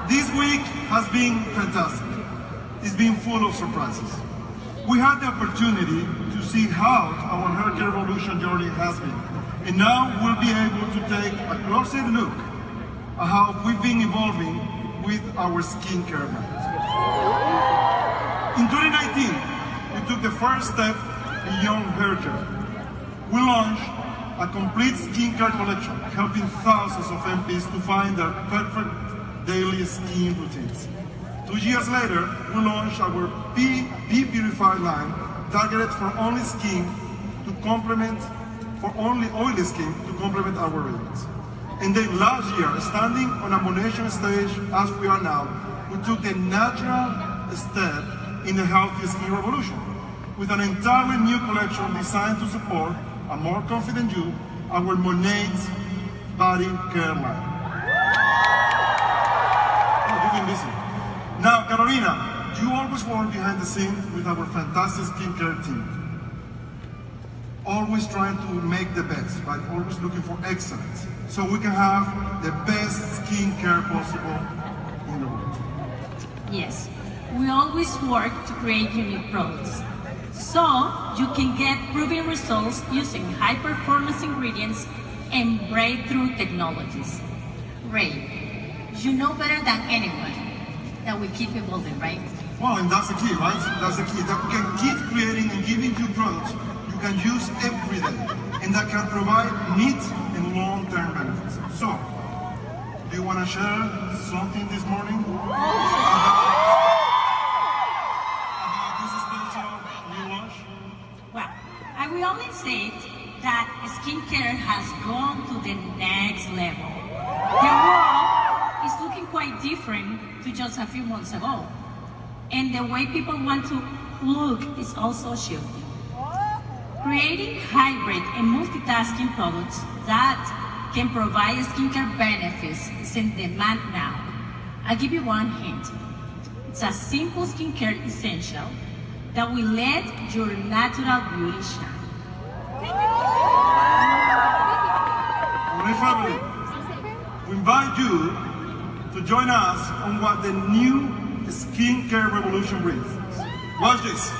This week has been fantastic. It's been full of surprises. We had the opportunity to see how our hair care revolution journey has been. And now we'll be able to take a closer look at how we've been evolving with our skincare methods. In 2019, we took the first step beyond hair care. We launched a complete skincare collection, helping thousands of MPs to find their perfect daily skin routines. 2 years later, we launched our Be Purified line, targeted for only oily skin to complement our radiance. And then last year, standing on a Monations stage as we are now, we took the natural step in the healthy skin revolution with an entirely new collection designed to support a more confident you, our Monations body care line. Listen. Now, Carolina, you always work behind the scenes with our fantastic skincare team. Always trying to make the best, right? Always looking for excellence, so we can have the best skincare possible in the world. Yes, we always work to create unique products, so you can get proven results using high-performance ingredients and breakthrough technologies. Ray, you know better than anyone that we keep evolving, right? Well, and that's the key, right? That's the key, that we can keep creating and giving you products you can use every day, and that can provide mid and long-term benefits. So, do you want to share something this morning about this special new launch? Well, I will only say that skincare has gone to the next level. The world is looking quite different to just a few months ago. And the way people want to look is also shifting. Creating hybrid and multitasking products that can provide skincare benefits is in demand now. I'll give you one hint. It's a simple skincare essential that will let your natural beauty shine. My family, we invite you to join us on what the new skincare revolution brings. Watch this.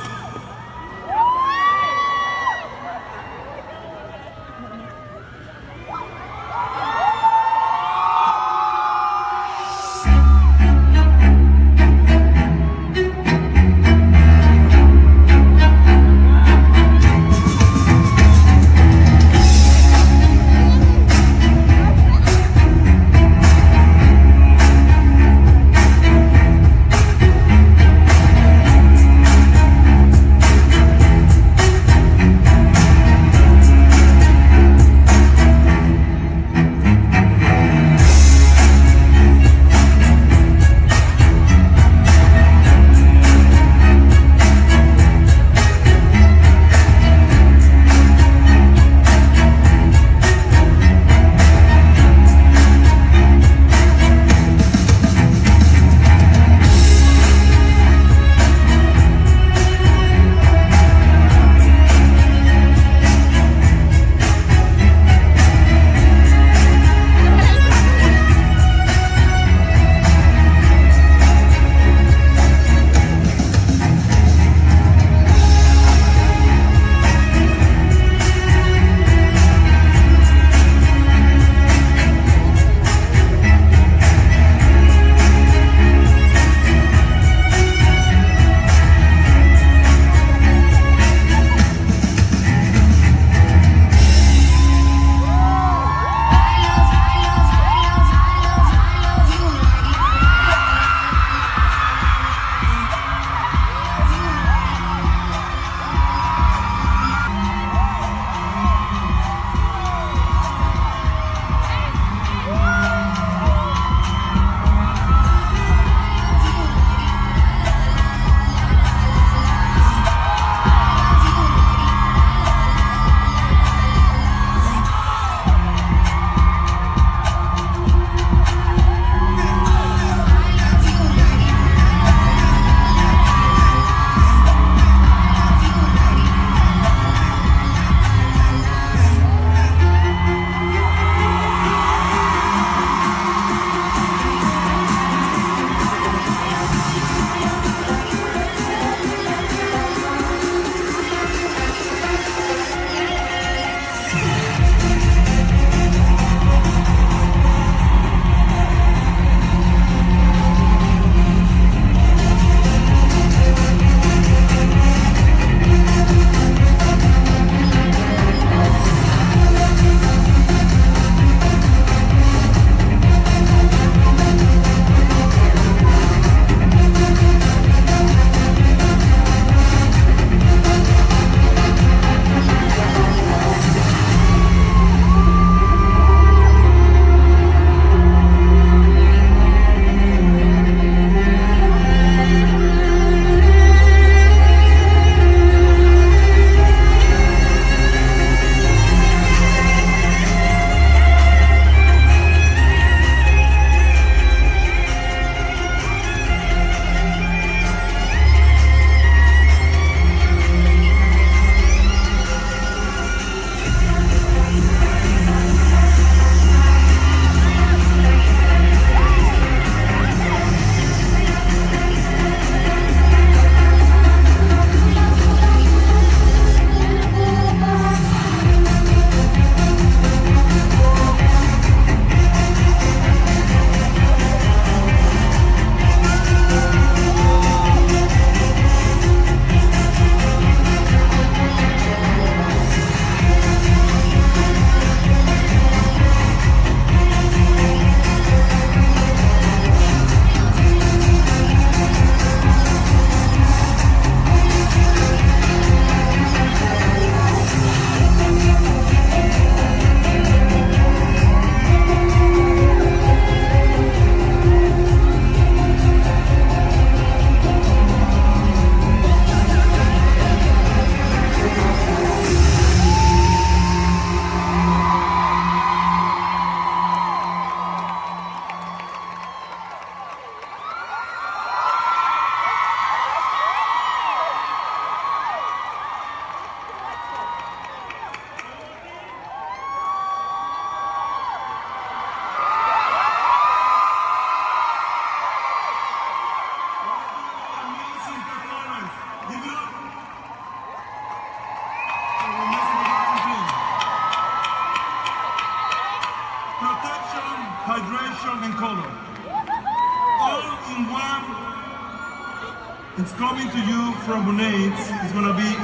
It's coming to you from Monations. It's gonna be. I'm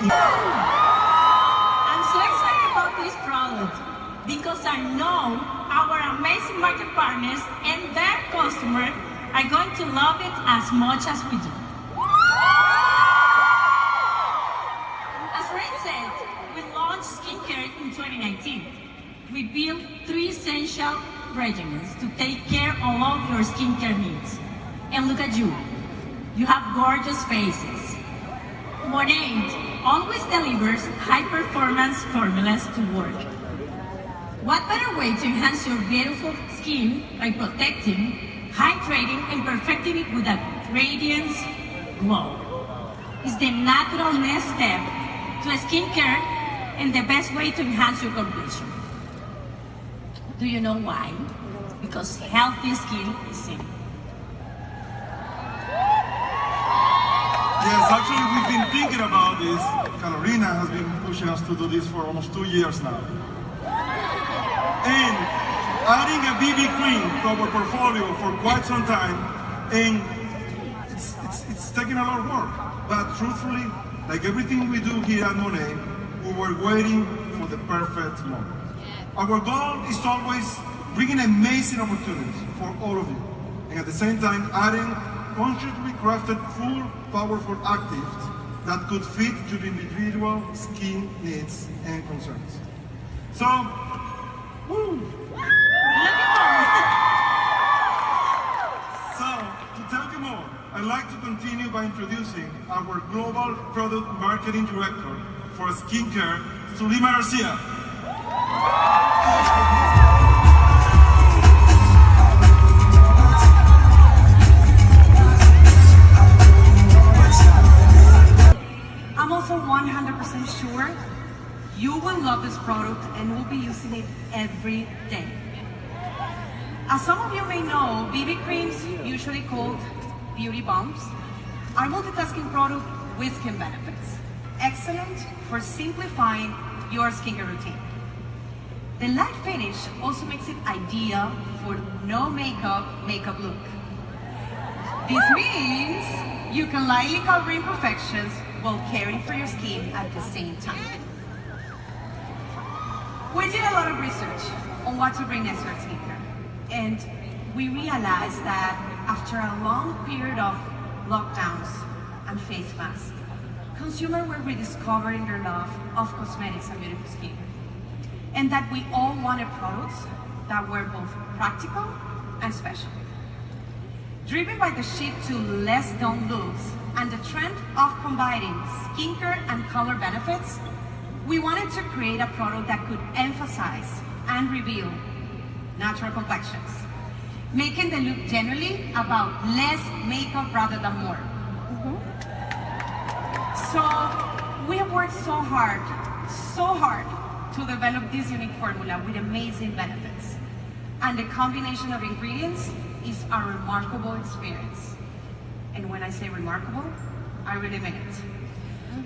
so excited about this product because I know our amazing market partners and their customers are going to love it as much as we do. As Ray said, we launched skincare in 2019. We built 3 essential regimens to take care of all of your skincare needs. And look at you. You have gorgeous faces. Monations always delivers high-performance formulas to work. What better way to enhance your beautiful skin by protecting, hydrating, and perfecting it with a radiance glow? It's the natural next step to skincare and the best way to enhance your complexion. Do you know why? Because healthy skin is simple. Yes, actually, we've been thinking about this. Carolina has been pushing us to do this for almost 2 years now. And adding a BB cream to our portfolio for quite some time, and it's taking a lot of work. But truthfully, like everything we do here at Monet, we were waiting for the perfect moment. Our goal is always bringing amazing opportunities for all of you, and at the same time adding consciously crafted full, powerful actives that could fit your individual skin needs and concerns. So, woo! So, to tell you more, I'd like to continue by introducing our Global Product Marketing Director for Skincare, Zulima Garcia. I'm also 100% sure you will love this product and will be using it every day. As some of you may know, BB creams, usually called beauty bombs, are multitasking product with skin benefits. Excellent for simplifying your skincare routine. The light finish also makes it ideal for no makeup look. This means you can lightly cover imperfections while caring for your skin at the same time. We did a lot of research on what to bring next to our skincare, and we realized that after a long period of lockdowns and face masks, consumers were rediscovering their love of cosmetics and beautiful skin, and that we all wanted products that were both practical and special. Driven by the shift to less done looks and the trend of combining skincare and color benefits, we wanted to create a product that could emphasize and reveal natural complexions, making the look generally about less makeup rather than more. So we have worked so hard to develop this unique formula with amazing benefits. And the combination of ingredients is a remarkable experience. And when I say remarkable, I really mean it.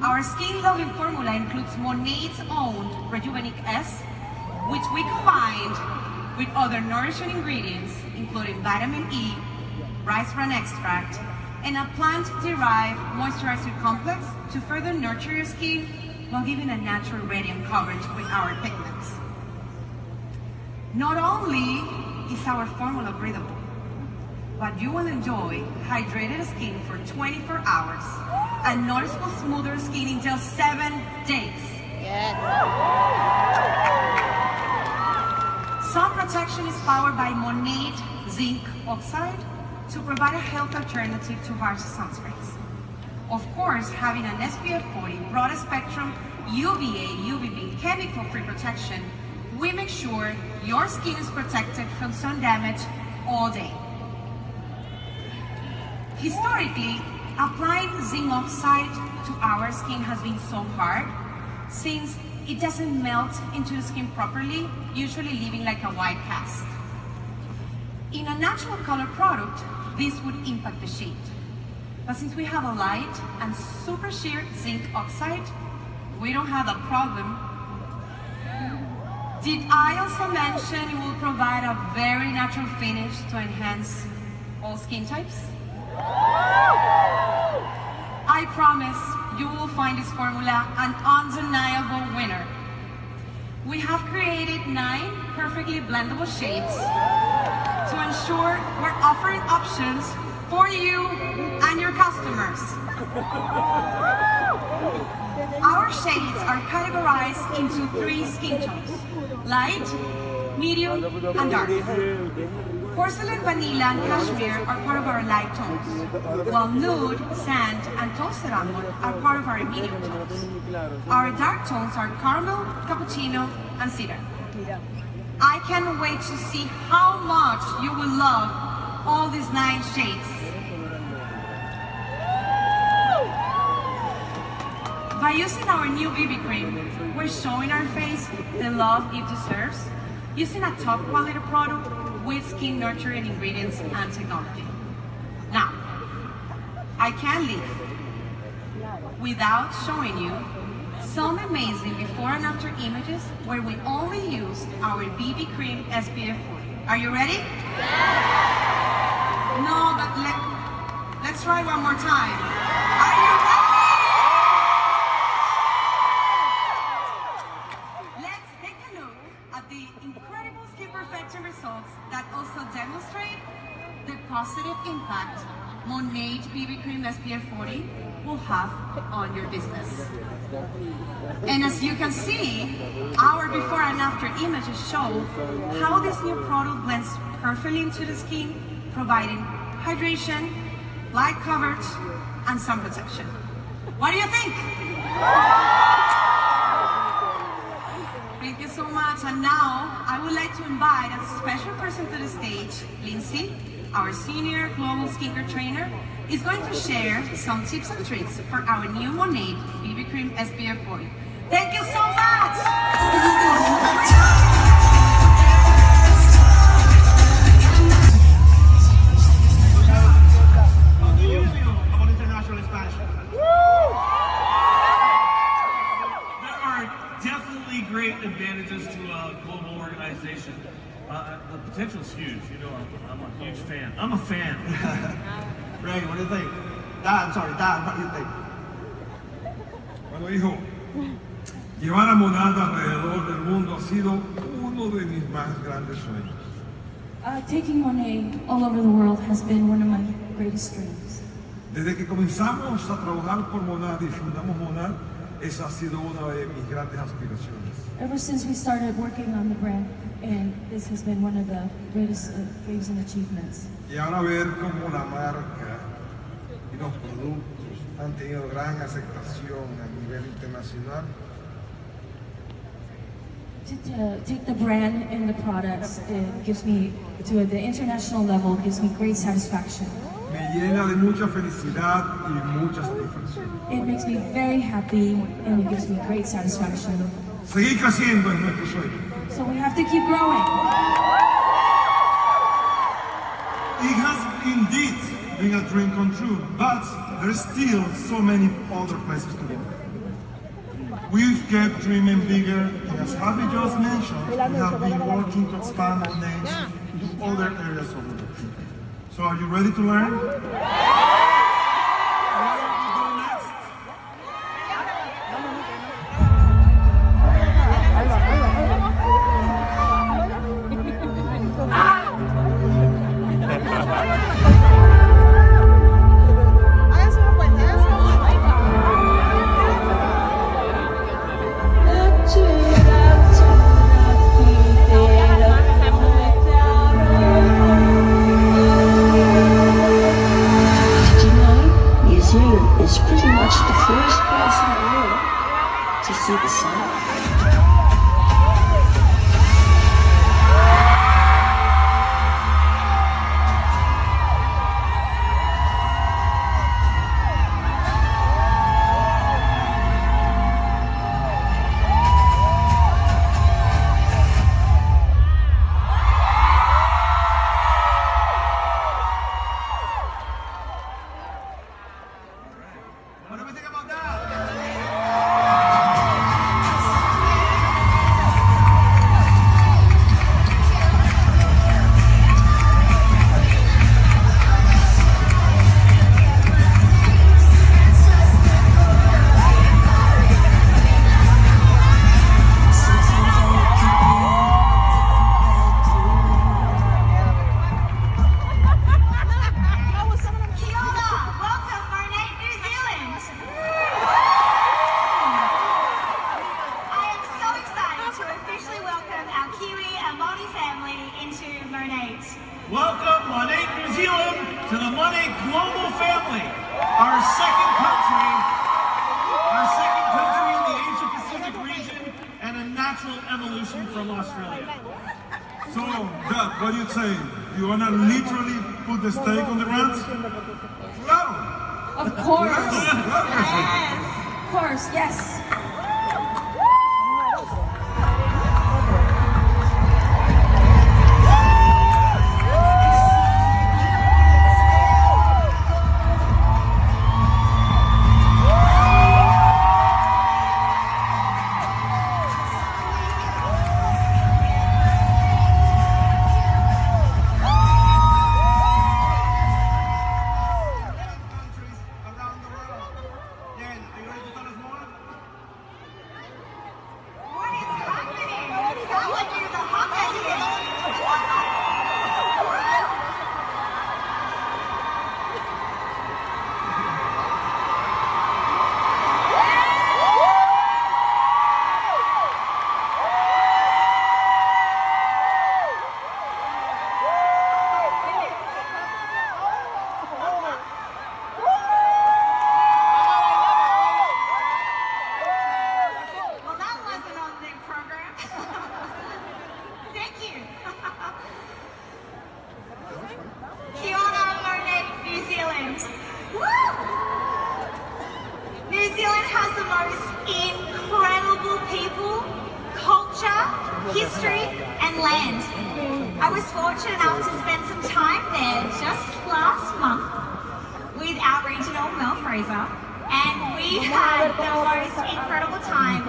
Our skin-loving formula includes Monet's own Rejuvenic S, which we combined with other nourishing ingredients, including vitamin E, rice bran extract, and a plant-derived moisturizer complex to further nurture your skin while giving a natural radiant coverage with our pigments. Not only is our formula breathable, but you will enjoy hydrated skin for 24 hours and noticeable smoother skin in just 7 days. Yes. Sun protection is powered by Monet zinc oxide to provide a health alternative to harsh sunscreens. Of course, having an SPF 40 broad spectrum UVA, UVB chemical-free protection, we make sure your skin is protected from sun damage all day. Historically, applying zinc oxide to our skin has been so hard since it doesn't melt into the skin properly, usually leaving like a white cast. In a natural color product, this would impact the shade. But since we have a light and super sheer zinc oxide, we don't have that problem. Did I also mention it will provide a very natural finish to enhance all skin types? find this formula an undeniable winner. We have created 9 perfectly blendable shades to ensure we're offering options for you and your customers. Our shades are categorized into 3 skin tones: light, medium, and dark. Porcelain, vanilla, and cashmere are part of our light tones, while nude, sand, and toasted almond are part of our medium tones. Our dark tones are caramel, cappuccino, and cedar. I can't wait to see how much you will love all these 9 shades. By using our new BB cream, we're showing our face the love it deserves, using a top quality product with skin nurturing ingredients and technology. Now, I can't leave without showing you some amazing before and after images where we only use our BB cream SPF 40. Are you ready? No, but let's try one more time. Are you ready? Let's take a look at the incredible skin perfection results that also demonstrate the positive impact Monations BB Cream SPF 40 will have on your business. And as you can see, our before and after images show how this new product blends perfectly into the skin, providing hydration, light coverage, and sun protection. What do you think? Thank you so much. And now I would like to invite a special person to the stage. Lindsay, our senior global skincare trainer, is going to share some tips and tricks for our new Monations BB Cream SPF 40. Thank you so much! About international expansion. There are definitely great advantages to a global organization. The potential's huge. You know, I'm a huge fan. I'm a fan. Ray, what do you think? Dad, what do you think? Bueno, hijo, llevar a Monada alrededor del mundo ha sido uno de mis más grandes sueños. Taking Monet all over the world has been one of my greatest dreams. Desde que comenzamos a trabajar por Monad y fundamos Monad, esa ha sido una de mis grandes aspiraciones. Ever since we started working on the brand, and this has been one of the greatest dreams and achievements. Y ahora ver cómo la marca y los productos han tenido gran aceptación a nivel internacional, To take the brand and the products, it gives me, to the international level, gives me great satisfaction. me llena de mucha felicidad y mucha satisfacción. It makes me very happy and it gives me great satisfaction. Seguir creciendo es nuestro sueño. So we have to keep growing. It has indeed been a dream come true, but there's still so many other places to go. We've kept dreaming bigger, and as Javi just mentioned, we have been working to expand our names to other areas of the world. So are you ready to learn? Where do we go next? Is pretty much the first place in the world to see the sun. What do we think about that? our second country in the Asia Pacific region, and a natural evolution from Australia. So, Dad, what are you saying? You wanna literally put the steak on the rats? Claro! Of course. Claro. Yes. Of course, yes. Countries around the world. Jen, are you ready to tell us more? What is happening? It sounds like you're the hothead here. Well, that wasn't on the program. Thank you. Kia ora, Monet, New Zealand. Woo! New Zealand has the most incredible people, culture, history, and land. I was fortunate enough to spend some time there just last month with our regional Mel Fraser, and we had the most incredible time.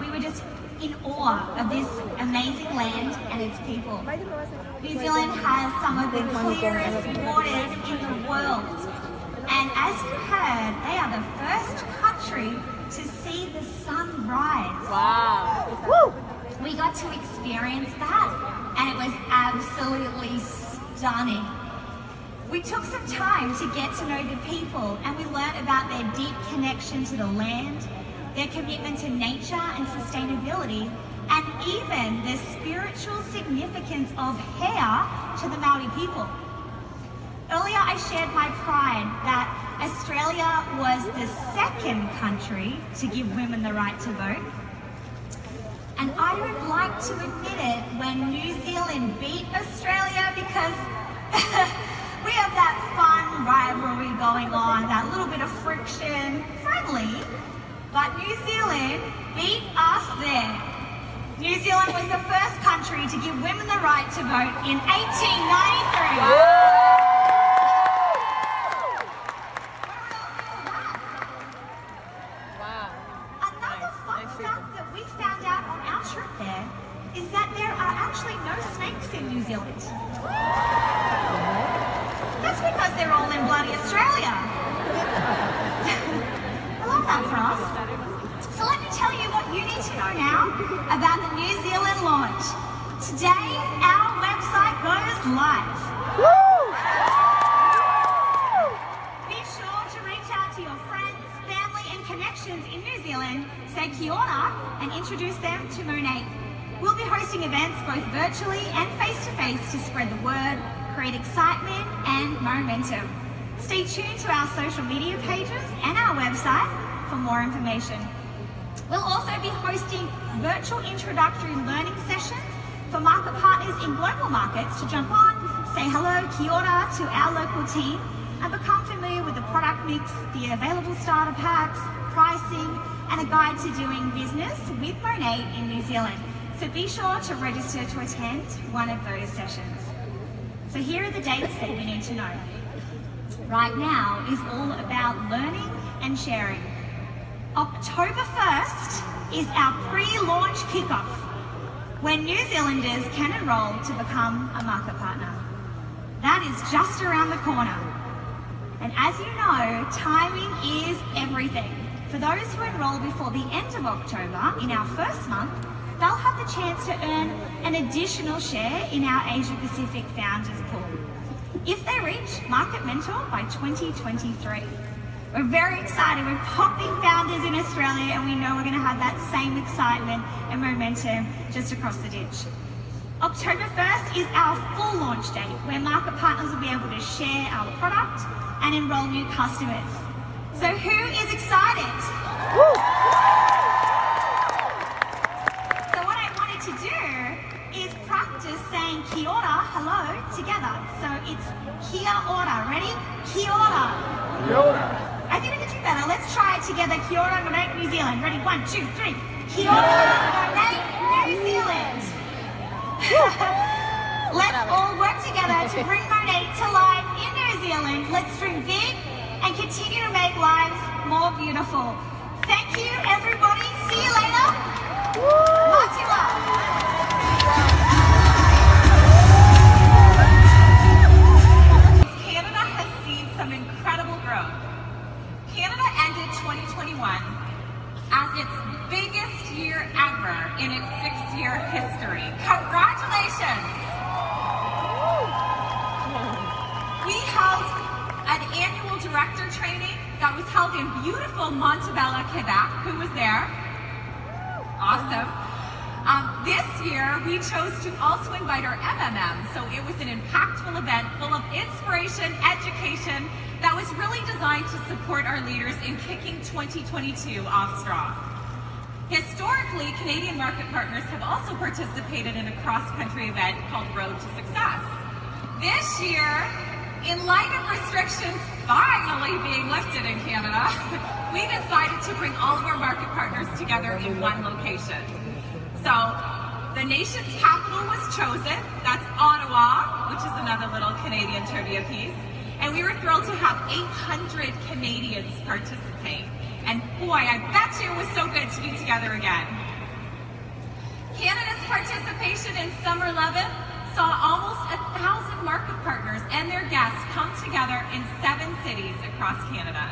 We were just in awe of this amazing land and its people. New Zealand has some of the clearest waters in the world, and as you heard, they are the first country to see the sun rise. Wow! We got to experience that, and it was absolutely stunning. We took some time to get to know the people, and we learned about their deep connection to the land, their commitment to nature and sustainability, and even the spiritual significance of hair to the Maori people. Earlier I shared my pride that Australia was the second country to give women the right to vote. And I would like to admit it when New Zealand beat Australia, because we have that fun rivalry going on, that little bit of friction, friendly, but New Zealand beat us there. New Zealand was the first country to give women the right to vote in 1893. Another fun fact that we found out on our trip there is that there are actually no snakes in New Zealand. That's because they're all in bloody Australia. I love that for us. So let me tell you what you need to know now about the New Zealand launch. Today, our website goes live. Be sure to reach out to your friends, family, and connections in New Zealand, say kia ora, and introduce them to Monet. We'll be hosting events both virtually and face-to-face to spread the word, create excitement and momentum. Stay tuned to our social media pages and our website for more information. We'll also be hosting virtual introductory learning sessions for market partners in global markets to jump on, say hello, kia ora to our local team, and become familiar with the product mix, the available starter packs, pricing, and a guide to doing business with Monet in New Zealand. So be sure to register to attend one of those sessions. So here are the dates that you need to know. Right now is all about learning and sharing. October 1st is our pre-launch kickoff, when New Zealanders can enroll to become a market partner. That is just around the corner. And as you know, timing is everything. For those who enroll before the end of October, in our first month, they'll have the chance to earn an additional share in our Asia Pacific Founders Pool, if they reach Market Mentor by 2023. We're very excited. We're popping founders in Australia, and we know we're going to have that same excitement and momentum just across the ditch. October 1st is our full launch date, where market partners will be able to share our product and enroll new customers. So who is excited? So what I wanted to do is practice saying kia ora, hello, together. So it's kia ora. Ready? Kia ora. Kia ora. I think we can do better. Let's try it together. Kia ora, Monae, New Zealand. Ready? 1, 2, 3. Kia ora, Monae, New Zealand. Let's all work together to bring Monae to life in New Zealand. Let's dream big and continue to make lives more beautiful. Thank you, everybody. See you later. Matila. Canada has seen some incredible growth. Canada ended 2021 as its biggest year ever in its 6-year history. Congratulations! We held an annual director training that was held in beautiful Montebello, Quebec. Who was there? Awesome. This year, we chose to also invite our MMM, so it was an impactful event full of inspiration, education, that was really designed to support our leaders in kicking 2022 off strong. Historically, Canadian market partners have also participated in a cross-country event called Road to Success. This year, in light of restrictions finally being lifted in Canada, we decided to bring all of our market partners together in one location. So, the nation's capital was chosen, that's Ottawa, which is another little Canadian trivia piece, and we were thrilled to have 800 Canadians participate. And boy, I bet you it was so good to be together again. Canada's participation in Summer 11 saw almost 1,000 market partners and their guests come together in 7 cities across Canada.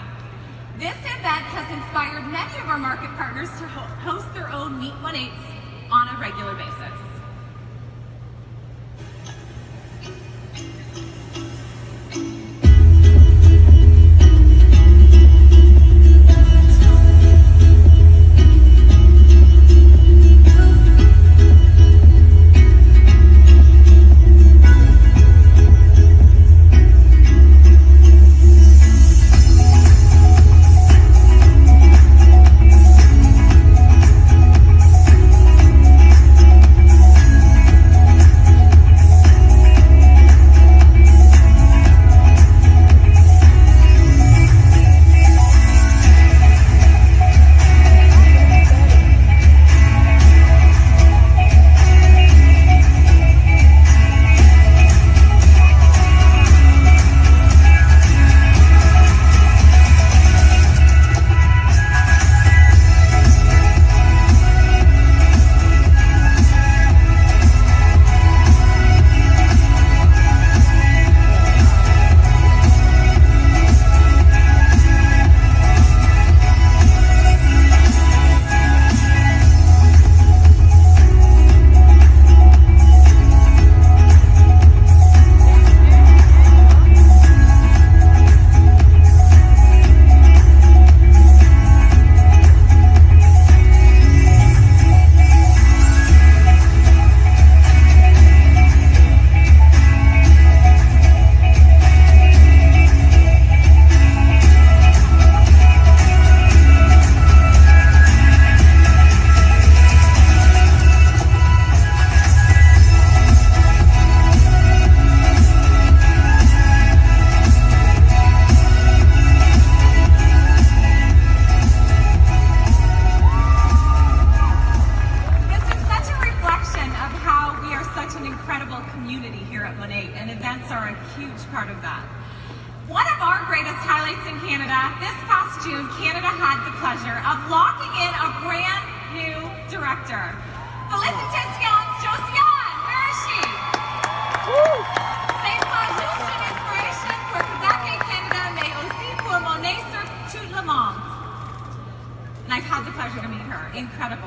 This event has inspired many of our market partners to host their own Meet 1/8s on a regular basis.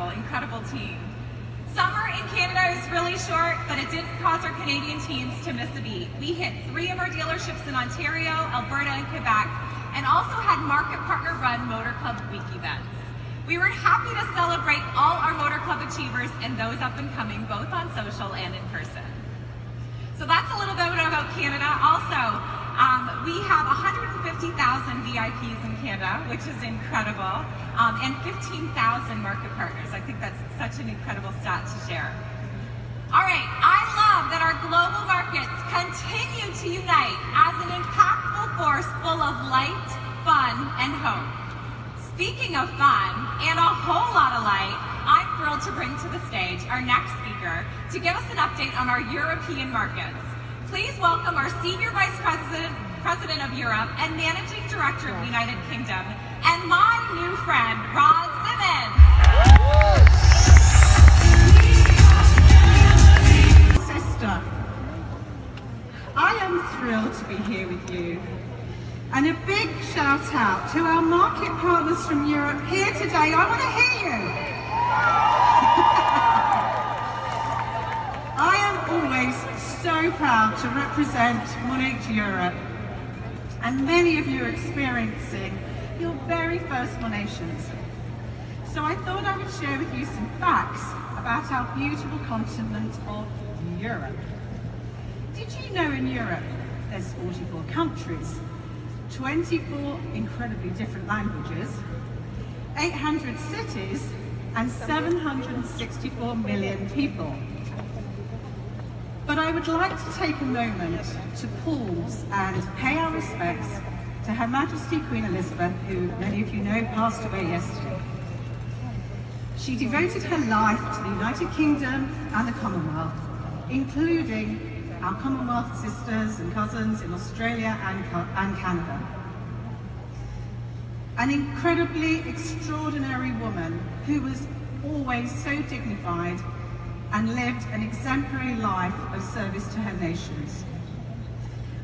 Incredible team. Summer in Canada is really short, but it didn't cause our Canadian teams to miss a beat. We hit 3 of our dealerships in Ontario, Alberta, and Quebec, and also had market partner run Motor Club Week events. We were happy to celebrate all our Motor Club achievers and those up and coming, both on social and in person. So that's a little bit about Canada. Also, We have 150,000 VIPs in Canada, which is incredible, and 15,000 market partners. I think that's such an incredible stat to share. All right, I love that our global markets continue to unite as an impactful force full of light, fun, and hope. Speaking of fun and a whole lot of light, I'm thrilled to bring to the stage our next speaker to give us an update on our European markets. Please welcome our Senior Vice President of Europe and Managing Director of the United Kingdom, and my new friend, Rod Simmons. Sister, I am thrilled to be here with you. And a big shout out to our market partners from Europe here today. I want to hear you. I am always so proud to represent Monations Europe, and many of you are experiencing your very first Monations. So I thought I would share with you some facts about our beautiful continent of Europe. Did you know in Europe there's 44 countries, 24 incredibly different languages, 800 cities, and 764 million people? But I would like to take a moment to pause and pay our respects to Her Majesty Queen Elizabeth, who many of you know passed away yesterday. She devoted her life to the United Kingdom and the Commonwealth, including our Commonwealth sisters and cousins in Australia and Canada. An incredibly extraordinary woman who was always so dignified and lived an exemplary life of service to her nations.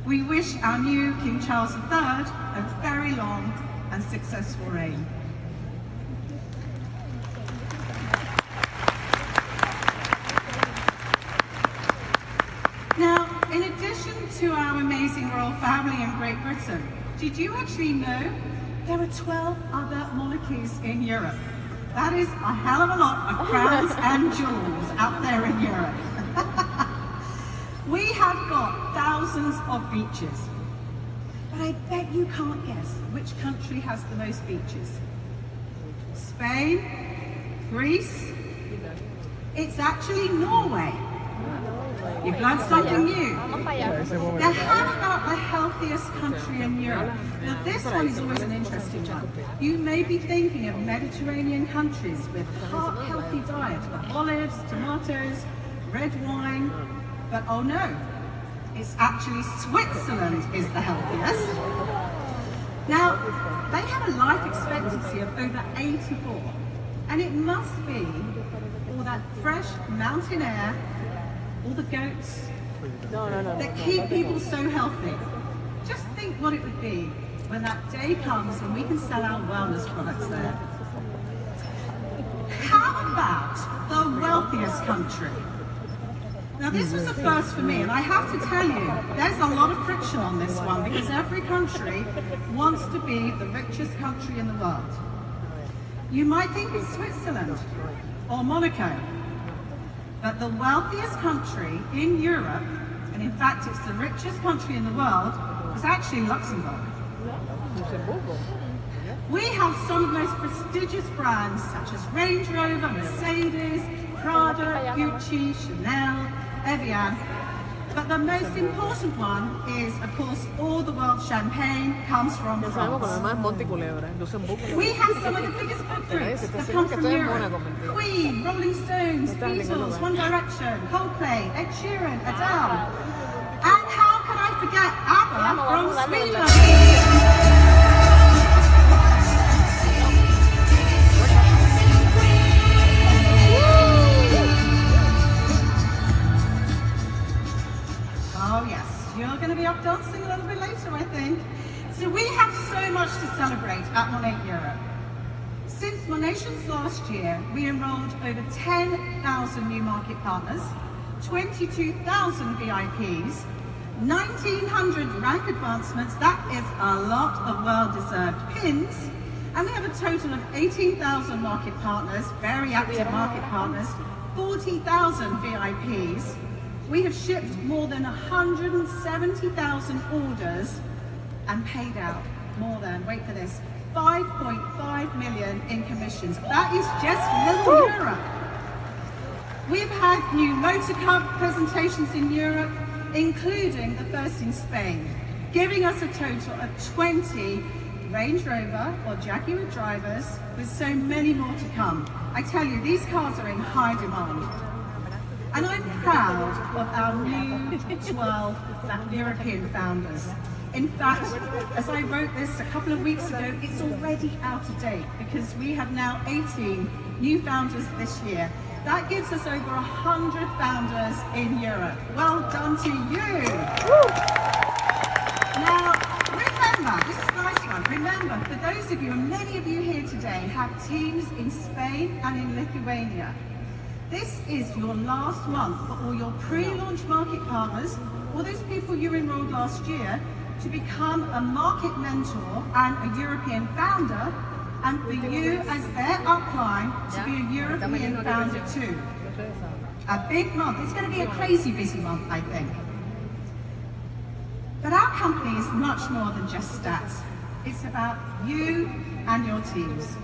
We wish our new King Charles III a very long and successful reign. Now, in addition to our amazing royal family in Great Britain, did you actually know there are 12 other monarchies in Europe? That is a hell of a lot of crowns and jewels out there in Europe. We have got thousands of beaches, but I bet you can't guess which country has the most beaches. Spain? Greece? It's actually Norway. You've learned something new. Now, how about the healthiest country in Europe? Now, this one is always an interesting one. You may be thinking of Mediterranean countries with healthy diet of olives, tomatoes, red wine, but oh no, it's actually Switzerland is the healthiest. Now, they have a life expectancy of over 84, and it must be all that fresh mountain air, all the goats that keep people so healthy. Just think what it would be when that day comes when we can sell our wellness products there. How about the wealthiest country? Now this was a first for me, and I have to tell you, there's a lot of friction on this one because every country wants to be the richest country in the world. You might think it's Switzerland or Monaco, but the wealthiest country in Europe, and in fact it's the richest country in the world, is actually Luxembourg. We have some of the most prestigious brands such as Range Rover, Mercedes, Prada, Gucci, Chanel, Evian. But the most important one is, of course, all the world's champagne comes from France. We have some of the biggest footprints that come from Europe. Queen, Rolling Stones, Beatles, One Direction, Coldplay, Ed Sheeran, Adele. And how can I forget ABBA from Sweden? Oh yes, you're going to be up dancing a little bit later, I think. So we have so much to celebrate at Monations Europe. Since Monations last year, we enrolled over 10,000 new market partners, 22,000 VIPs, 1,900 rank advancements, that is a lot of well-deserved pins, and we have a total of 18,000 market partners, very active market partners, 40,000 VIPs, We have shipped more than 170,000 orders and paid out more than, wait for this, 5.5 million in commissions. That is just little Europe. We've had new motor car presentations in Europe, including the first in Spain, giving us a total of 20 Range Rover or Jaguar drivers, with so many more to come. I tell you, these cars are in high demand. And I'm proud of our new 12 European founders. In fact, as I wrote this a couple of weeks ago, it's already out of date because we have now 18 new founders this year. That gives us over 100 founders in Europe. Well done to you. Now, remember, this is a nice one. Remember, for those of you, and many of you here today, have teams in Spain and in Lithuania. This is your last month for all your pre-launch market partners, or those people you enrolled last year, to become a market mentor and a European founder, and for you as their upline to be a European founder too. A big month. It's going to be a crazy busy month, I think. But our company is much more than just stats. It's about you and your teams.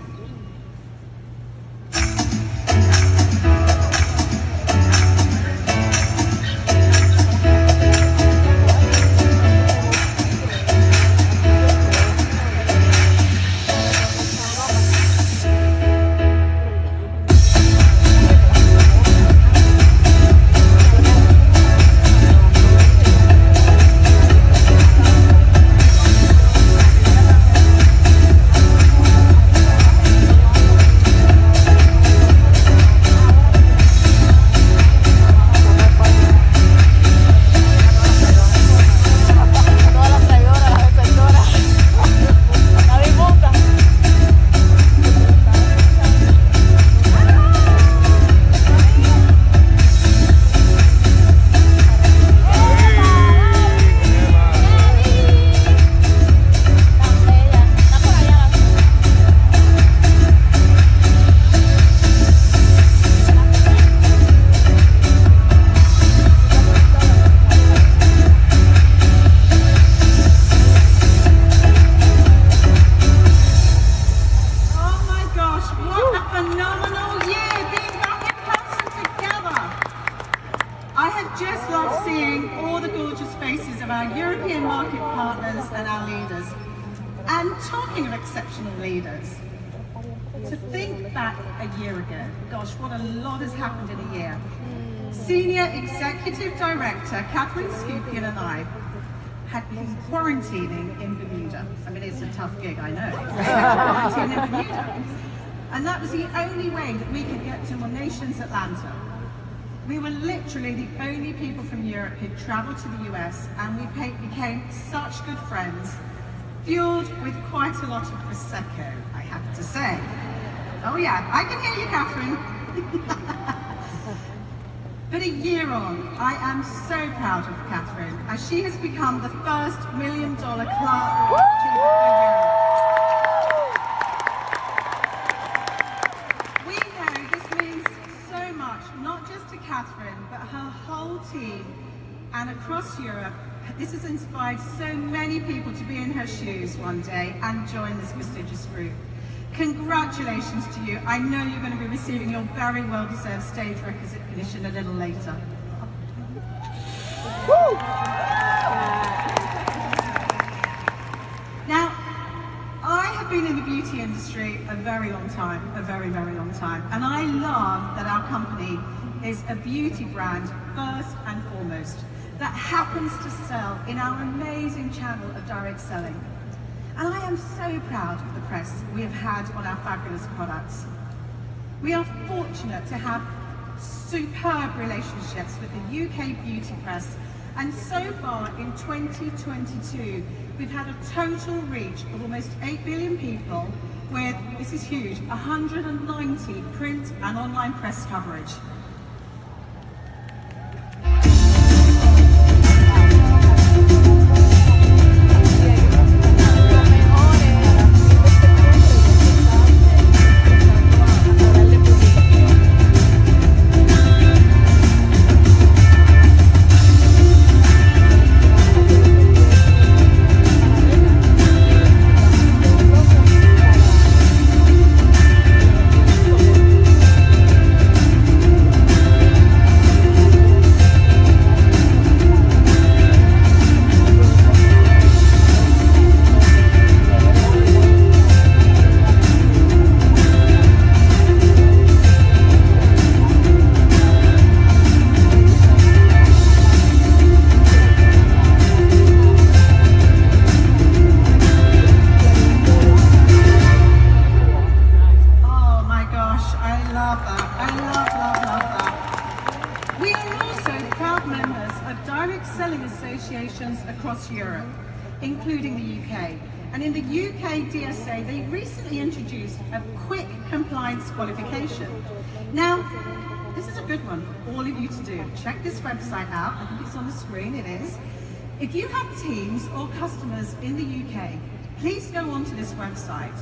Executive Director Catherine Scupian and I had been quarantining in Bermuda. I mean, it's a tough gig, I know. Quarantine in Bermuda. And that was the only way that we could get to Monations Atlanta. We were literally the only people from Europe who'd traveled to the US, and we became such good friends, fueled with quite a lot of Prosecco, I have to say. Oh yeah, I can hear you, Catherine. But a year on, I am so proud of Catherine, as she has become the first $1 million club for Europe. We know this means so much, not just to Catherine, but her whole team, and across Europe. This has inspired so many people to be in her shoes one day and join this prestigious group. Congratulations to you. I know you're going to be receiving your very well-deserved stage recognition a little later. Woo! Now, I have been in the beauty industry a very long time, a very, very long time, and I love that our company is a beauty brand first and foremost that happens to sell in our amazing channel of direct selling. And I am so proud of the press we have had on our fabulous products. We are fortunate to have superb relationships with the UK beauty press, and so far in 2022, we've had a total reach of almost 8 billion people with, this is huge, 190 print and online press coverage. across Europe, including the UK. And in the UK DSA, they recently introduced a quick compliance qualification. Now, this is a good one for all of you to do. Check this website out. I think it's on the screen, it is. If you have teams or customers in the UK, please go onto this website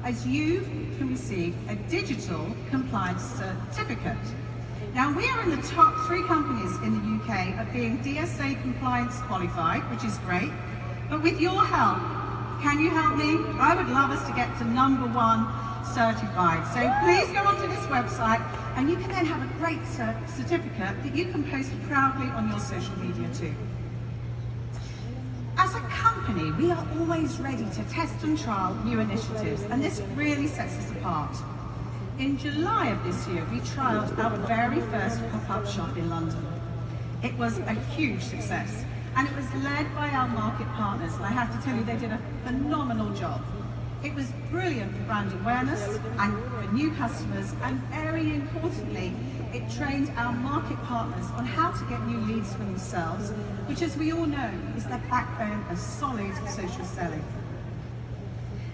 as you can receive a digital compliance certificate. Now, we are in the top 3 companies in the UK of being DSA compliance qualified, which is great. But with your help, can you help me? I would love us to get to #1 certified. So please go onto this website and you can then have a great certificate that you can post proudly on your social media too. As a company, we are always ready to test and trial new initiatives, and this really sets us apart. In July of this year, we trialed our very first pop-up shop in London. It was a huge success, and it was led by our market partners, and I have to tell you, they did a phenomenal job. It was brilliant for brand awareness and for new customers, and very importantly, it trained our market partners on how to get new leads for themselves, which, as we all know, is the backbone of solid social selling.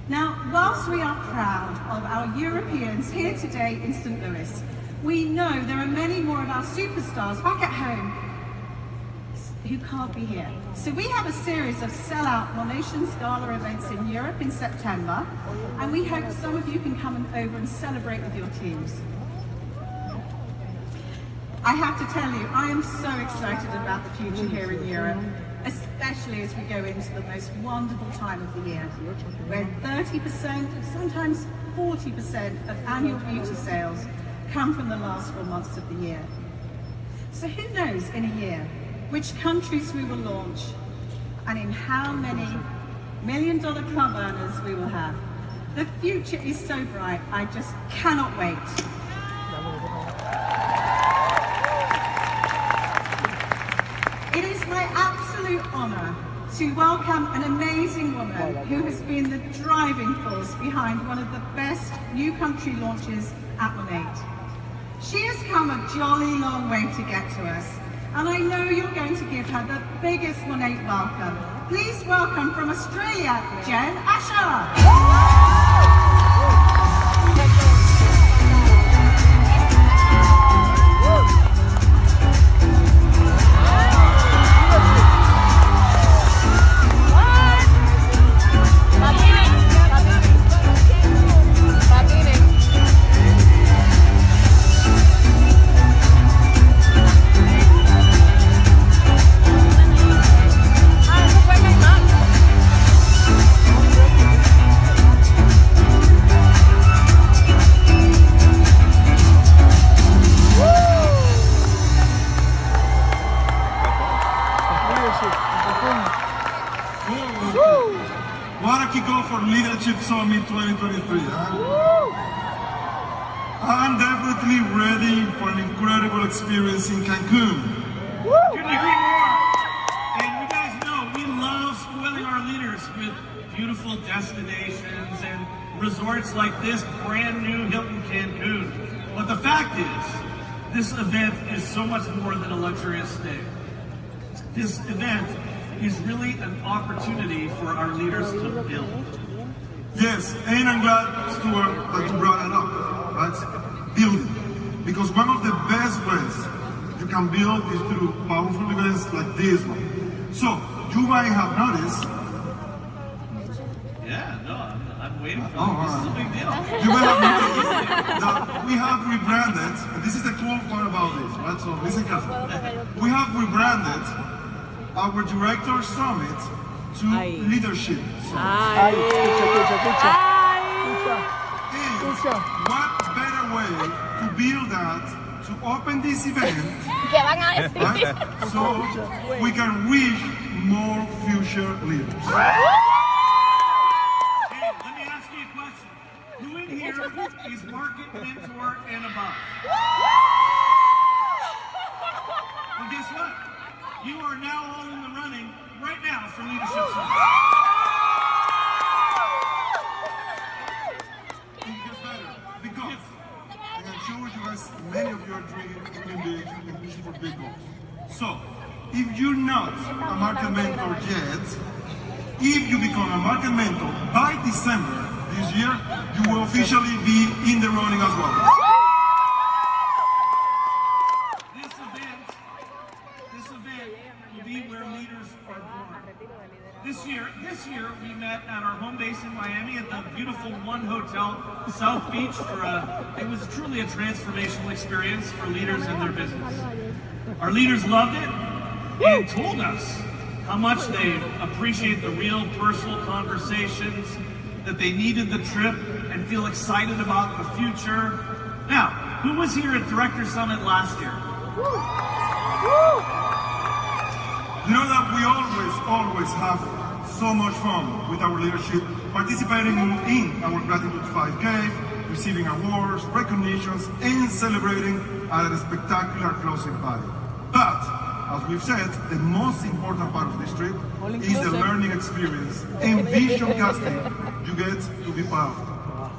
Now, whilst we are proud of our Europeans here today in St. Louis, we know there are many more of our superstars back at home who can't be here. So we have a series of sell-out Monations Gala events in Europe in September, and we hope some of you can come over and celebrate with your teams. I have to tell you, I am so excited about the future here in Europe, especially as we go into the most wonderful time of the year, where 30%, sometimes 40% of annual beauty sales come from the last 4 months of the year. So who knows in a year which countries we will launch and in how many $1 million club earners we will have. The future is so bright, I just cannot wait. It is my absolute honor to welcome an amazing woman who has been the driving force behind one of the best new country launches at Monations. She has come a jolly long way to get to us, and I know you're going to give her the biggest Monations welcome. Please welcome from Australia, Jen Asher. What a kickoff for Leadership Summit 2023. I'm definitely ready for an incredible experience in Cancun. Couldn't agree more. And you guys know we love spoiling our leaders with beautiful destinations and resorts like this brand new Hilton Cancun. But the fact is, this event is so much more than a luxurious stay. This event is really an opportunity for our leaders to build. Yes, and I'm glad, Stuart, that you brought it up, right? Building. Because one of the best ways you can build is through powerful events like this one. So, you might have noticed. Yeah, no, I'm waiting for it. This is a big deal. You might have noticed that we have rebranded, and this is the cool part about this, right? So, listen carefully. We have rebranded our Director Summit to Leadership Summit. What better way to build that, to open this event, right? So we can reach more future leaders. Hey, let me ask you a question. Who in here is market mentor and above? Well, guess what? You are now all in the running right now for Leadership Summit. It gets better because I can show you guys many of your dreams in big and vision for big goals. So if you're not a market mentor yet, if you become a market mentor by December this year, you will officially be in the running as well. This event will be where leaders are born. This year we met at our home base in Miami at the beautiful One Hotel South Beach it was truly a transformational experience for leaders and their business. Our leaders loved it and told us how much they appreciate the real personal conversations, that they needed the trip and feel excited about the future. Now, who was here at Director Summit last year? You know that we always have so much fun with our leadership, participating in our Gratitude 5K, receiving awards, recognitions, and celebrating at a spectacular closing party. But, as we've said, the most important part of this trip is the learning experience and vision casting you get to be part of.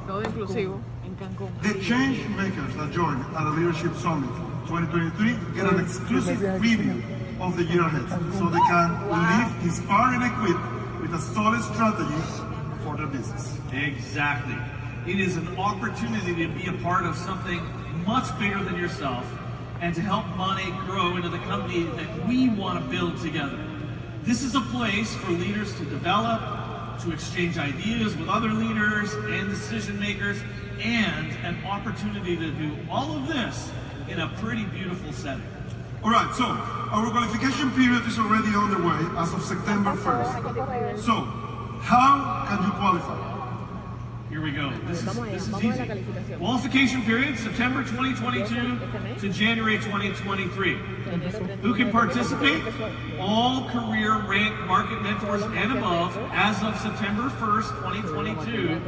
Todo inclusivo en Cancún. The change makers that join at the Leadership Summit 2023 get an exclusive preview of the year ahead, so they can leave inspired and equipped with a solid strategy for their business. Exactly. It is an opportunity to be a part of something much bigger than yourself and to help Money grow into the company that we want to build together. This is a place for leaders to develop, to exchange ideas with other leaders and decision makers, and an opportunity to do all of this in a pretty beautiful setting. All right, so our qualification period is already underway as of September 1st. So, how can you qualify? Here we go. This is easy. Qualification period, September 2022 to January 2023. Who can participate? All career rank market mentors and above as of September 1st, 2022,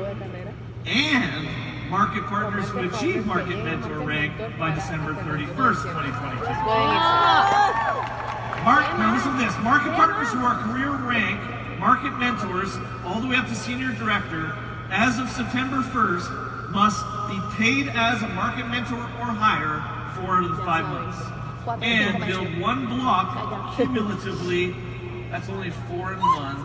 and market partners who achieve market mentor rank by December 31st, 2022. Now listen to this. Market partners who are career rank market mentors all the way up to senior director as of September 1st must be paid as a market mentor or higher for the 5 months and build one block cumulatively. That's only 4 and 1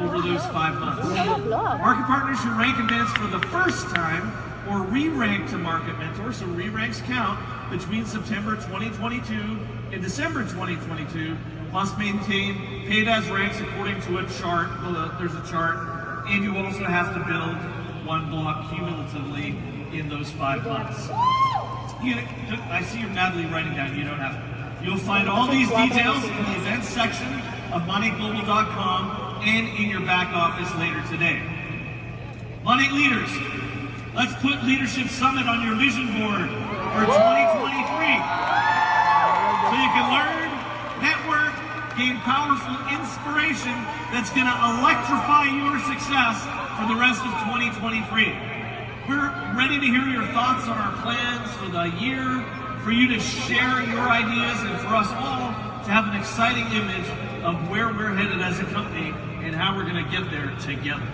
over those 5 months. Market partners who rank advanced for the first time or re-rank to market mentor, so re-ranks count, between September 2022 and December 2022 must maintain paid as ranks according to a chart. Well, there's a chart, and you also have to build one block cumulatively in those 5 months. I see you're madly writing down. You don't have to. You'll find all these details in the events section of moneyglobal.com and in your back office later today. Money leaders, let's put Leadership Summit on your vision board for 2023. So you can learn, network, gain powerful inspiration that's going to electrify your success for the rest of 2023. We're ready to hear your thoughts on our plans for the year, for you to share your ideas, and for us all to have an exciting image of where we're headed as a company and how we're going to get there together.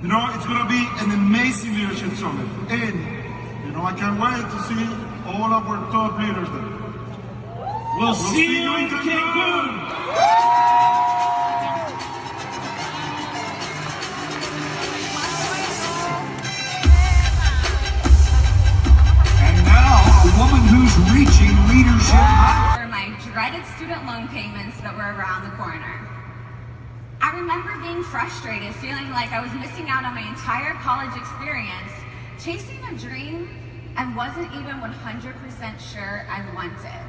You know, it's going to be an amazing leadership summit. And, I can't wait to see all of our top leaders there. We'll see you in Cancun. And now, a woman who's reaching leadership heights. For my dreaded student loan payments that were around the corner. I remember being frustrated, feeling like I was missing out on my entire college experience, chasing a dream I wasn't even 100% sure I wanted.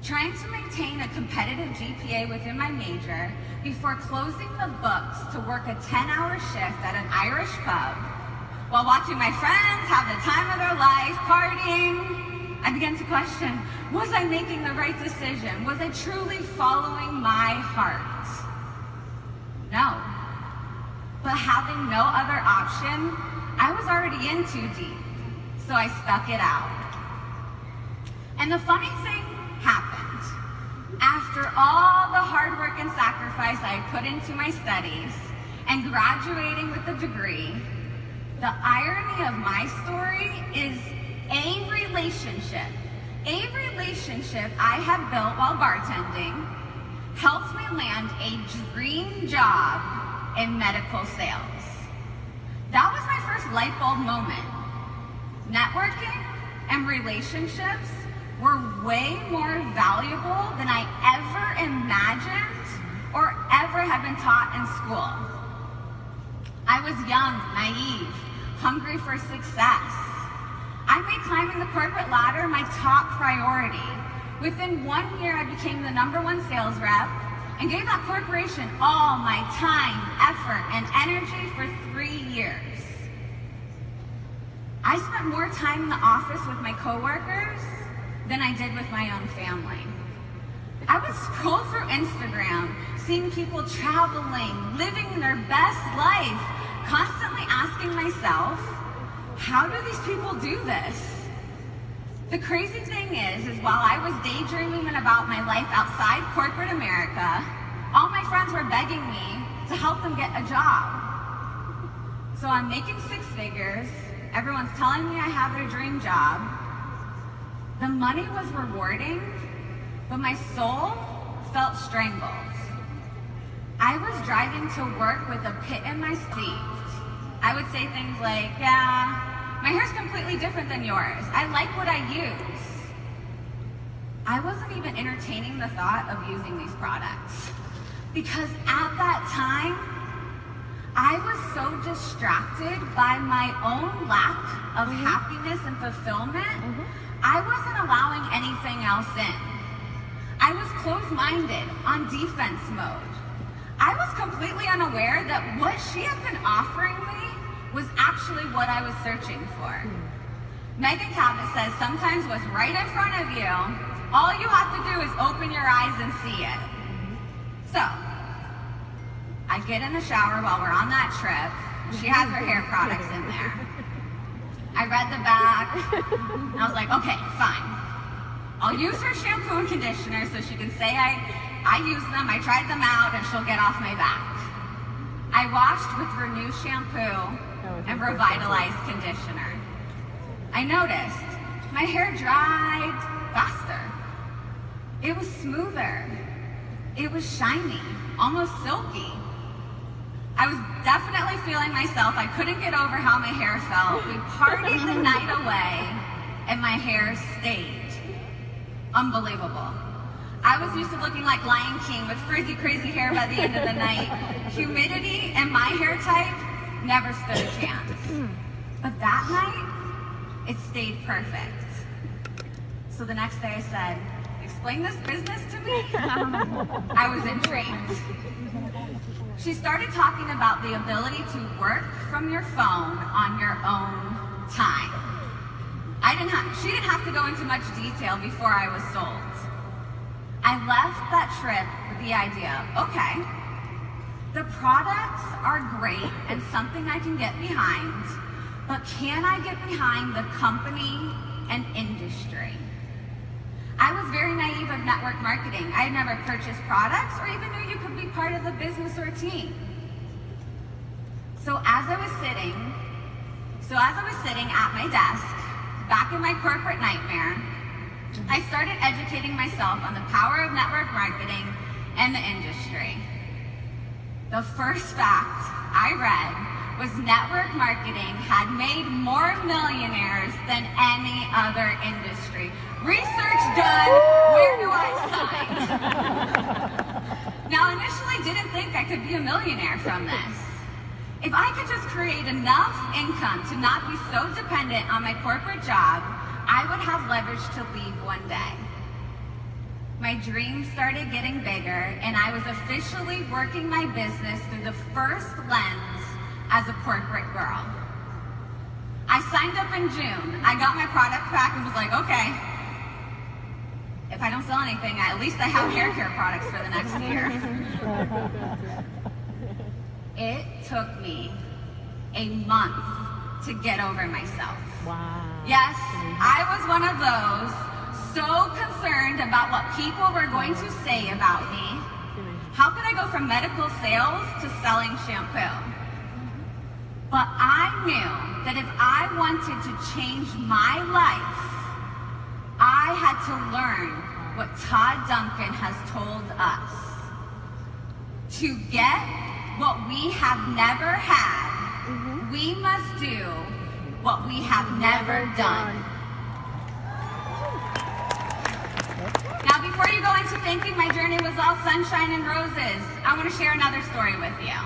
Trying to maintain a competitive GPA within my major before closing the books to work a 10-hour shift at an Irish pub while watching my friends have the time of their life partying, I began to question, was I making the right decision? Was I truly following my heart? No. But having no other option, I was already in too deep, so I stuck it out. And the funny thing happened. After all the hard work and sacrifice I put into my studies and graduating with a degree, the irony of my story is a relationship I had built while bartending helped me land a dream job in medical sales. That was my first light bulb moment. Networking and relationships were way more valuable than I ever imagined or ever had been taught in school. I was young, naive, hungry for success. I made climbing the corporate ladder my top priority. Within 1 year, I became the #1 sales rep and gave that corporation all my time, effort, and energy for 3 years. I spent more time in the office with my coworkers than I did with my own family. I would scroll through Instagram, seeing people traveling, living their best life, constantly asking myself, how do these people do this? The crazy thing is while I was daydreaming about my life outside corporate America, all my friends were begging me to help them get a job. So I'm making 6 figures, everyone's telling me I have a dream job. The money was rewarding, but my soul felt strangled. I was driving to work with a pit in my seat. I would say things like, yeah, my hair's completely different than yours. I like what I use. I wasn't even entertaining the thought of using these products because at that time, I was so distracted by my own lack of happiness and fulfillment, I wasn't allowing anything else in. I was closed-minded, on defense mode. I was completely unaware that what she had been offering me was actually what I was searching for. Megan Cabot says sometimes what's right in front of you, all you have to do is open your eyes and see it. So, I get in the shower while we're on that trip. She has her hair products in there. I read the back, and I was like, okay, fine. I'll use her shampoo and conditioner so she can say I used them, I tried them out, and she'll get off my back. I washed with Renew shampoo and Revitalized conditioner. I noticed my hair dried faster. It was smoother. It was shiny, almost silky. I was definitely feeling myself. I couldn't get over how my hair felt. We partied the night away, and my hair stayed. Unbelievable. I was used to looking like Lion King with frizzy, crazy hair by the end of the night. Humidity and my hair type never stood a chance. But that night, it stayed perfect. So the next day I said, explain this business to me? I was intrigued. She started talking about the ability to work from your phone on your own time. She didn't have to go into much detail before I was sold. I left that trip with the idea, okay, the products are great and something I can get behind, but can I get behind the company and industry? I was very naive of network marketing. I had never purchased products or even knew you could be part of the business or team. So as I was sitting at my desk, back in my corporate nightmare, I started educating myself on the power of network marketing and the industry. The first fact I read was network marketing had made more millionaires than any other industry. Research done, where do I sign? Now, initially didn't think I could be a millionaire from this. If I could just create enough income to not be so dependent on my corporate job, I would have leverage to leave one day. My dreams started getting bigger, and I was officially working my business through the first lens as a corporate girl. I signed up in June. I got my product pack and was like, okay, if I don't sell anything, at least I have hair care products for the next year. It took me a month to get over myself. Wow. Yes, I was one of those so concerned about what people were going to say about me. How could I go from medical sales to selling shampoo? But I knew that if I wanted to change my life, I had to learn what Todd Duncan has told us. To get what we have never had, we must do what we have never done. Now, before you go into thinking my journey was all sunshine and roses, I want to share another story with you.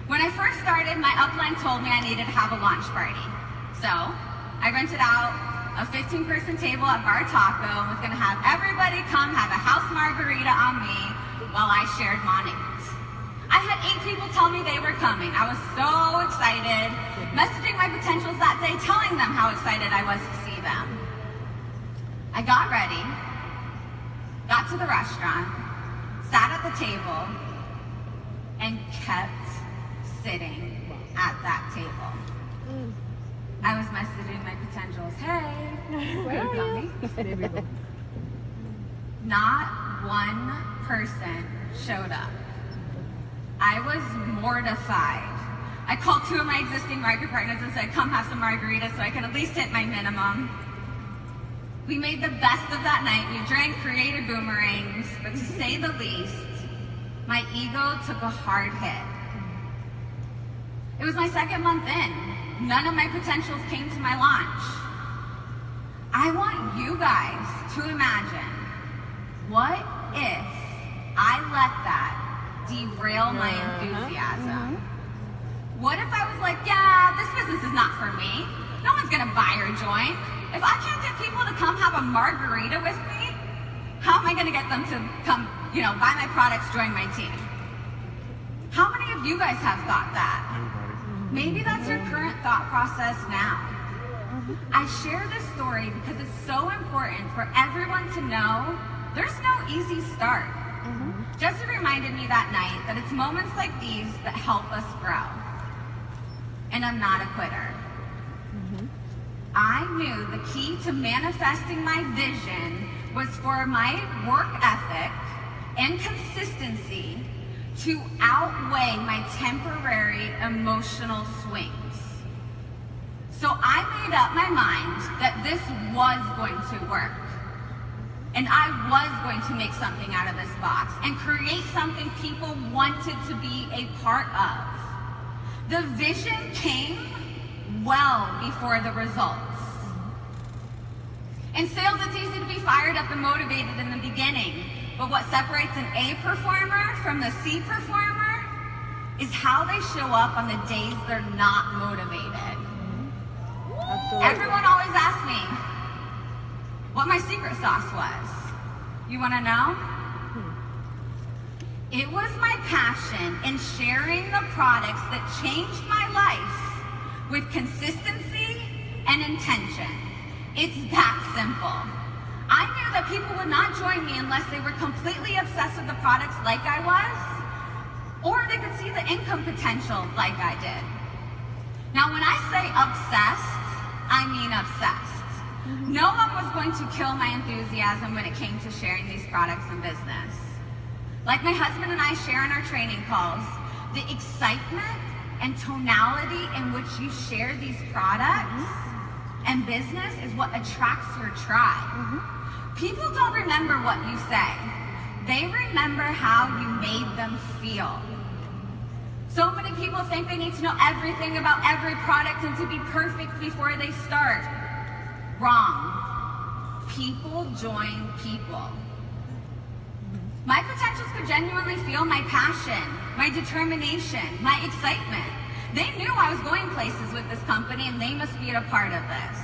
When I first started, my upline told me I needed to have a launch party. So, I rented out a 15-person table at Bar Taco and was going to have everybody come have a house margarita on me while I shared Monations. I had 8 people tell me they were coming. I was so excited, messaging my potentials that day, telling them how excited I was to see them. I got ready, got to the restaurant, sat at the table, and kept sitting at that table. I was messaging my potentials, hey, where are you? Not one person showed up. I was mortified. I called 2 of my existing market partners and said, come have some margaritas so I can at least hit my minimum. We made the best of that night. We drank creative boomerangs, but to say the least, my ego took a hard hit. It was my 2nd month in. None of my potentials came to my launch. I want you guys to imagine, what if I let that derail my enthusiasm? What if I was like, yeah, this business is not for me. No one's gonna buy or join. If I can't get people to come have a margarita with me, how am I gonna get them to come, buy my products, join my team? How many of you guys have thought that? Maybe that's your current thought process now. I share this story because it's so important for everyone to know there's no easy start. Jesse reminded me that night that it's moments like these that help us grow. And I'm not a quitter. I knew the key to manifesting my vision was for my work ethic and consistency to outweigh my temporary emotional swings. So I made up my mind that this was going to work. And I was going to make something out of this box and create something people wanted to be a part of. The vision came well before the results. In sales, it's easy to be fired up and motivated in the beginning, but what separates an A performer from the C performer is how they show up on the days they're not motivated. Everyone always asks me what my secret sauce was. You want to know? It was my passion in sharing the products that changed my life with consistency and intention. It's that simple. I knew that people would not join me unless they were completely obsessed with the products like I was, or they could see the income potential like I did. Now, when I say obsessed, I mean obsessed. No one was going to kill my enthusiasm when it came to sharing these products in business. Like my husband and I share in our training calls, the excitement and tonality in which you share these products and business is what attracts your tribe. People don't remember what you say. They remember how you made them feel. So many people think they need to know everything about every product and to be perfect before they start. Wrong. People join people. My potentials could genuinely feel my passion, my determination, my excitement. They knew I was going places with this company and they must be a part of this.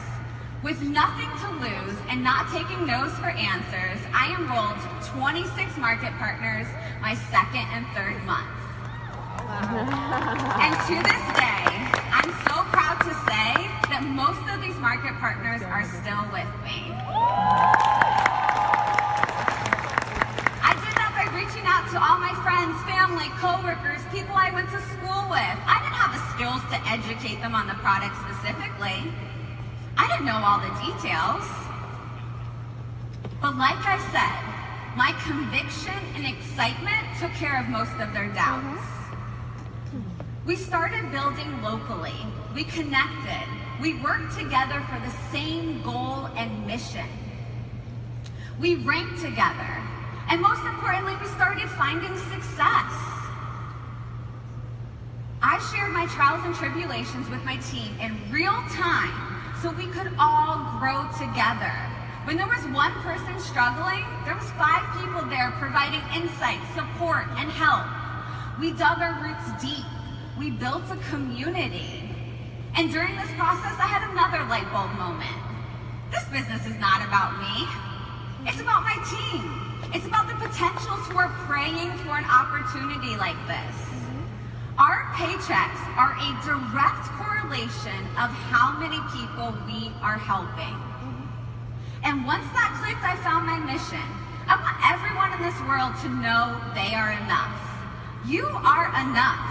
With nothing to lose and not taking no's for answers, I enrolled 26 market partners my 2nd and 3rd month. And to this day, I'm so proud to say that most of these market partners are still with me. I did that by reaching out to all my friends, family, coworkers, people I went to school with. I didn't have the skills to educate them on the product specifically. I didn't know all the details. But like I said, my conviction and excitement took care of most of their doubts. We started building locally. We connected. We worked together for the same goal and mission. We ranked together. And most importantly, we started finding success. I shared my trials and tribulations with my team in real time so we could all grow together. When there was one person struggling, there was 5 people there providing insight, support, and help. We dug our roots deep. We built a community. And during this process, I had another light bulb moment. This business is not about me. It's about my team. It's about the potentials who are praying for an opportunity like this. Our paychecks are a direct correlation of how many people we are helping. And once that clicked, I found my mission. I want everyone in this world to know they are enough. You are enough.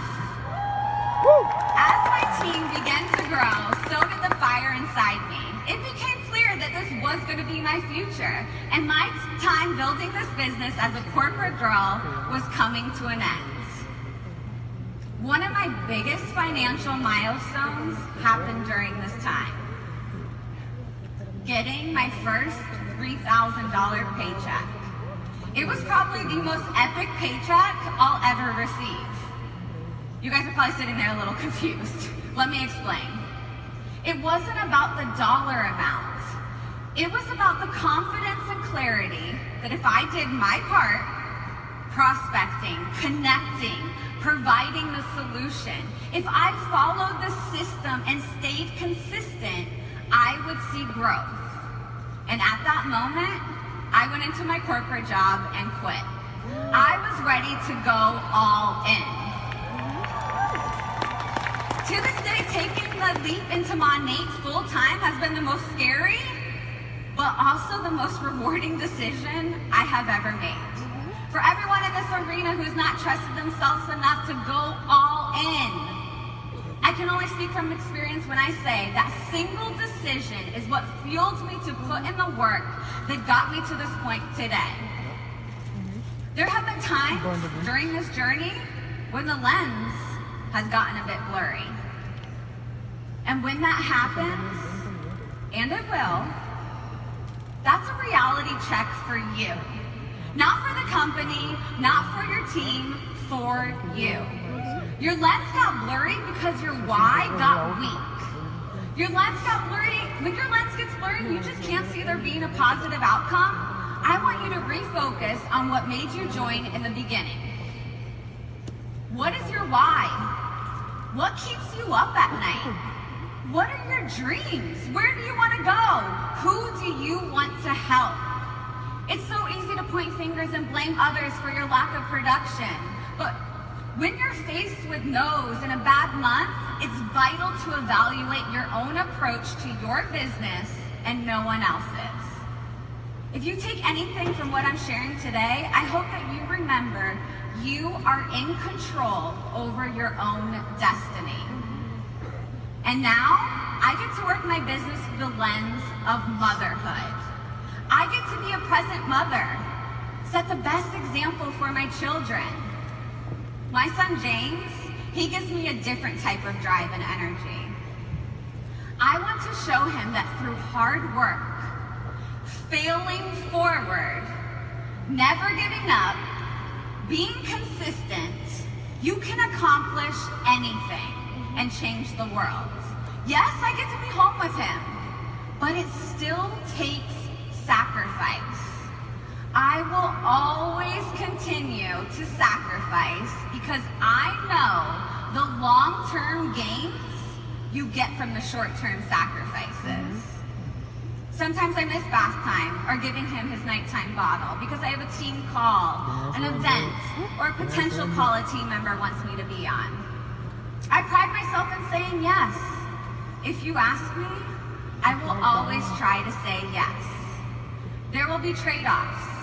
As my team began to grow, so did the fire inside me. It became clear that this was going to be my future, and my time building this business as a corporate girl was coming to an end. One of my biggest financial milestones happened during this time. Getting my first $3,000 paycheck. It was probably the most epic paycheck I'll ever receive. You guys are probably sitting there a little confused. Let me explain. It wasn't about the dollar amount. It was about the confidence and clarity that if I did my part, prospecting, connecting, providing the solution, if I followed the system and stayed consistent, I would see growth. And at that moment, I went into my corporate job and quit. I was ready to go all in. To this day, taking the leap into Monations full-time has been the most scary, but also the most rewarding decision I have ever made. For everyone in this arena who's not trusted themselves enough to go all in, I can only speak from experience when I say that single decision is what fueled me to put in the work that got me to this point today. There have been times during this journey when the lens has gotten a bit blurry. And when that happens, and it will, that's a reality check for you. Not for the company, not for your team, for you. Your lens got blurry because your why got weak. Your lens got blurry. When your lens gets blurry, you just can't see there being a positive outcome. I want you to refocus on what made you join in the beginning. What is your why? What keeps you up at night? What are your dreams? Where do you want to go? Who do you want to help? It's so easy to point fingers and blame others for your lack of production. But when you're faced with no's in a bad month, it's vital to evaluate your own approach to your business and no one else's. If you take anything from what I'm sharing today, I hope that you remember you are in control over your own destiny. And now, I get to work my business through the lens of motherhood. I get to be a present mother, set the best example for my children. My son James, he gives me a different type of drive and energy. I want to show him that through hard work, failing forward, never giving up, being consistent, you can accomplish anything and change the world. Yes, I get to be home with him, but it still takes sacrifice. I will always continue to sacrifice because I know the long-term gains you get from the short-term sacrifices. Sometimes I miss bath time or giving him his nighttime bottle because I have a team call, an event, or a potential call a team member wants me to be on. I pride myself in saying yes. If you ask me, I will always try to say yes. There will be trade-offs.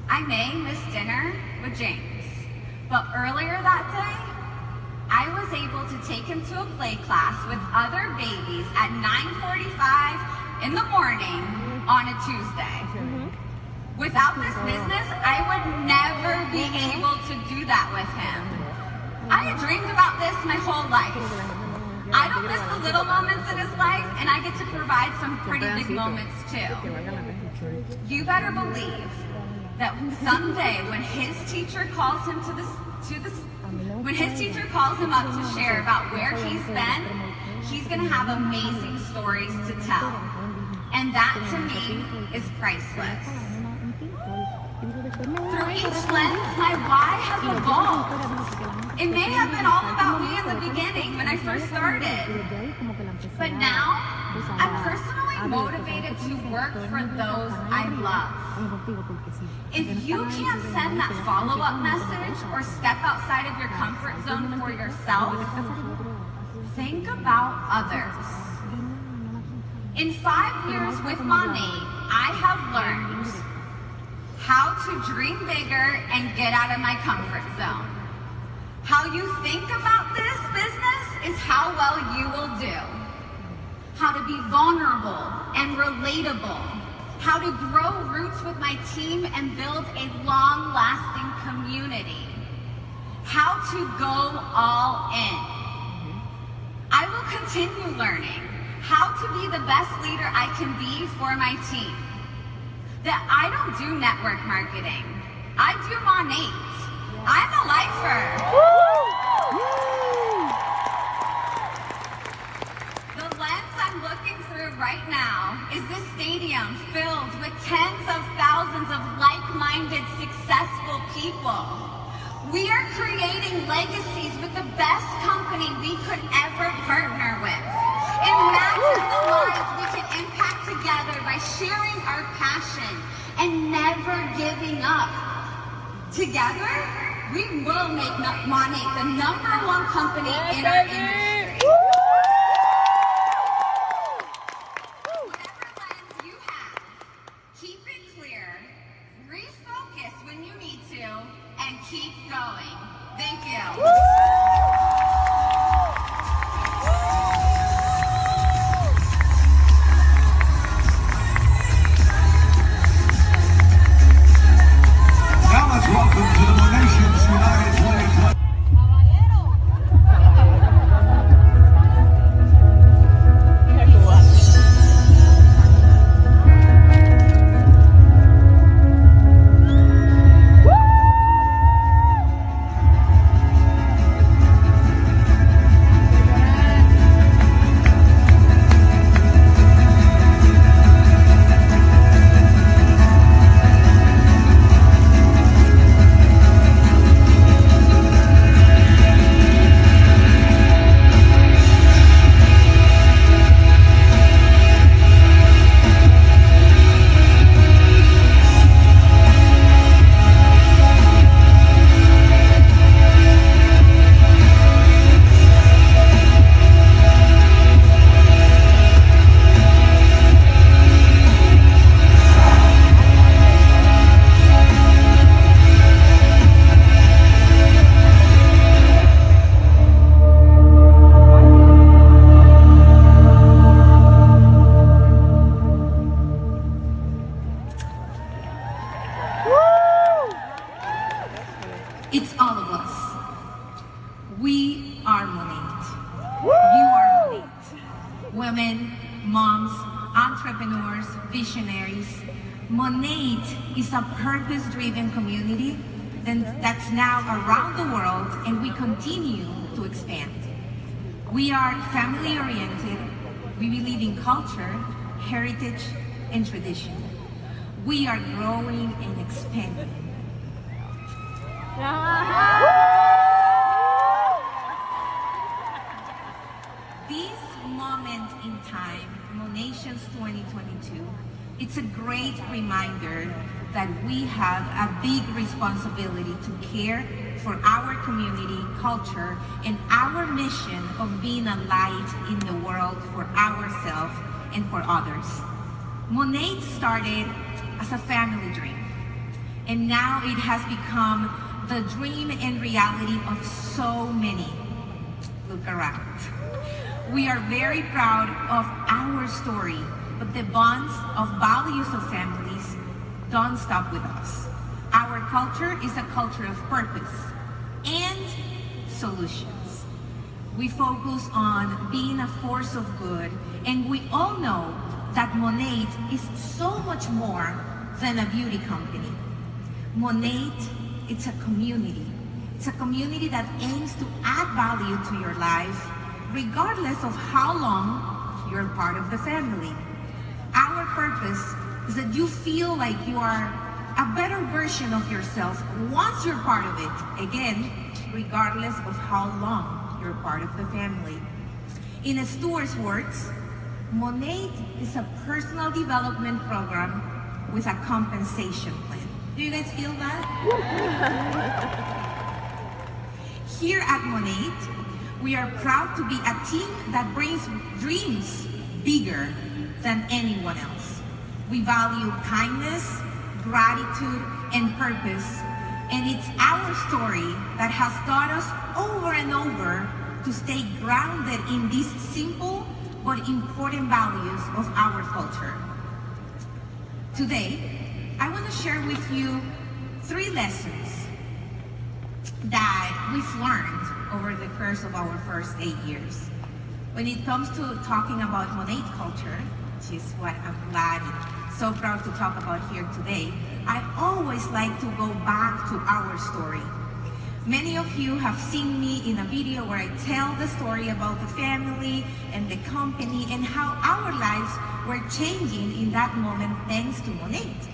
I may miss dinner with James, but earlier that day, I was able to take him to a play class with other babies at 9:45 in the morning on a Tuesday. Without this business, I would never be able to do that with him. I had dreamed about this my whole life. I don't miss the little moments in his life, and I get to provide some pretty big moments too. You better believe that someday when his teacher calls him to the When his teacher calls him up to share about where he's been, he's gonna have amazing stories to tell. And that, to me, is priceless. Through each lens, my why has evolved. It may have been all about me in the beginning when I first started. But now, I'm personally motivated to work for those I love. If you can't send that follow-up message or step outside of your comfort zone for yourself, think about others. In 5 years with Monet, I have learned how to dream bigger and get out of my comfort zone. How you think about this business is how well you will do. How to be vulnerable and relatable. How to grow roots with my team and build a long-lasting community. How to go all in. I will continue learning how to be the best leader I can be for my team. That I don't do network marketing. I do Monates. I'm a lifer. The lens I'm looking through right now is this stadium filled with tens of thousands of like-minded, successful people. We are creating legacies with the best company we could ever partner with. Imagine the lives we can impact together by sharing our passion and never giving up. Together, we will make Monet the #1 company in our industry. Whatever lens you have, keep it clear, refocus when you need to, and keep going. Thank you. Now let's welcome to the Monations United 2020. It's all of us. We are Monet. You are Monet. Women, moms, entrepreneurs, visionaries. Monet is a purpose-driven community that's now around the world, and we continue to expand. We are family-oriented. We believe in culture, heritage, and tradition. We are growing and expanding. This moment in time, Monations 2022, it's a great reminder that we have a big responsibility to care for our community, culture, and our mission of being a light in the world for ourselves and for others. Monet started as a family dream, and now it has become the dream and reality of so many. Look around. We are very proud of our story, but the bonds of values of families don't stop with us. Our culture is a culture of purpose and solutions. We focus on being a force of good, and we all know that Monet is so much more than a beauty company. Monet, it's a community. It's a community that aims to add value to your life, regardless of how long you're part of the family. Our purpose is that you feel like you are a better version of yourself once you're part of it, again, regardless of how long you're part of the family. In Stuart's words, Monate is a personal development program with a compensation plan. Do you guys feel that? Here at Monate, we are proud to be a team that brings dreams bigger than anyone else. We value kindness, gratitude, and purpose, and it's our story that has taught us over and over to stay grounded in these simple but important values of our culture. Today, I want to share with you 3 lessons that we've learned over the course of our first 8 years. When it comes to talking about Monate culture, which is what I'm glad and so proud to talk about here today, I always like to go back to our story. Many of you have seen me in a video where I tell the story about the family and the company and how our lives were changing in that moment thanks to Monate.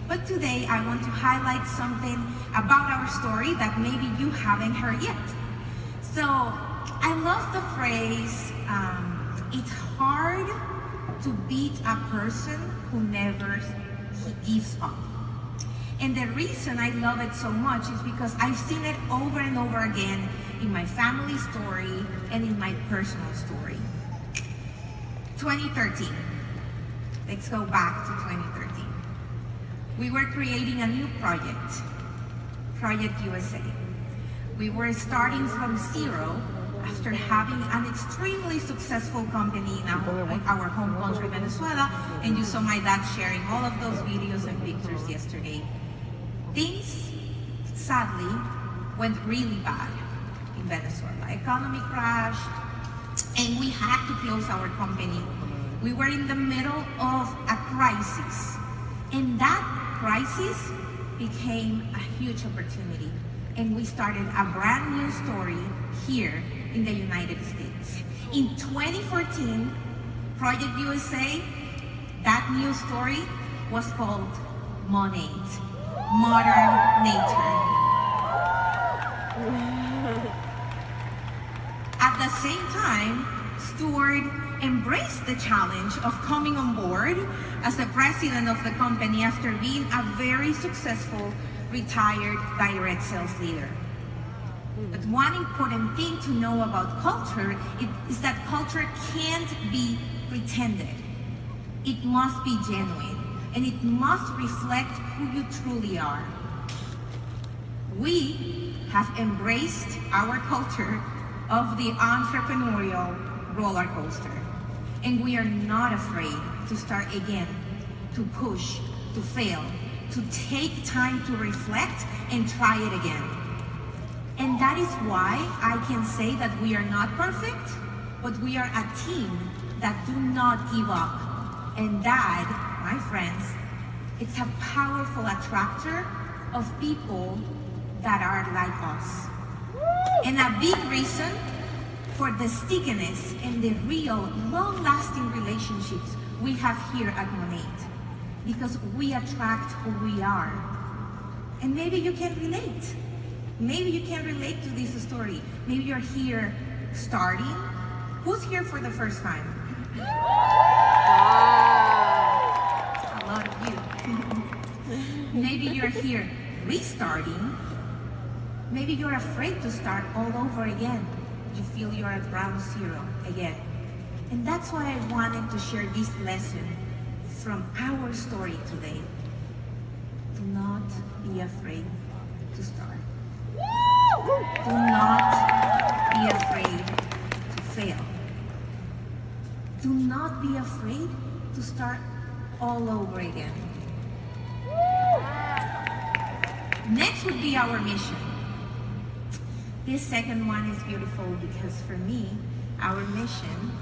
But today I want to highlight something about our story that maybe you haven't heard yet. So I love the phrase, it's hard to beat a person who never gives up. And the reason I love it so much is because I've seen it over and over again in my family story and in my personal story. 2013. Let's go back to 2013. We were creating a new project, Project USA. We were starting from zero after having an extremely successful company in our home country, Venezuela, and you saw my dad sharing all of those videos and pictures yesterday. Things, sadly, went really bad in Venezuela. Economy crashed, and we had to close our company. We were in the middle of a crisis, and that crisis became a huge opportunity, and we started a brand new story here in the United States. In 2014, Project USA, that new story was called Monate, Modern Nature. At the same time, Stuart embraced the challenge of coming on board as the president of the company after being a very successful retired direct sales leader. But one important thing to know about culture is that culture can't be pretended. It must be genuine, and it must reflect who you truly are. We have embraced our culture of the entrepreneurial roller coaster, and we are not afraid to start again, to push, to fail, to take time to reflect and try it again. And that is why I can say that we are not perfect, but we are a team that do not give up. And that, my friends, it's a powerful attractor of people that are like us. And a big reason for the stickiness and the real long-lasting relationships we have here at Monate, because we attract who we are. And maybe you can relate. Maybe you can relate to this story. Maybe you're here starting. Who's here for the first time? A lot of you. Maybe you're here restarting. Maybe you're afraid to start all over again. You feel you're at ground zero again. And that's why I wanted to share this lesson from our story today. Do not be afraid to start. Do not be afraid to fail. Do not be afraid to start all over again. Next would be our mission. This second one is beautiful because for me, our mission,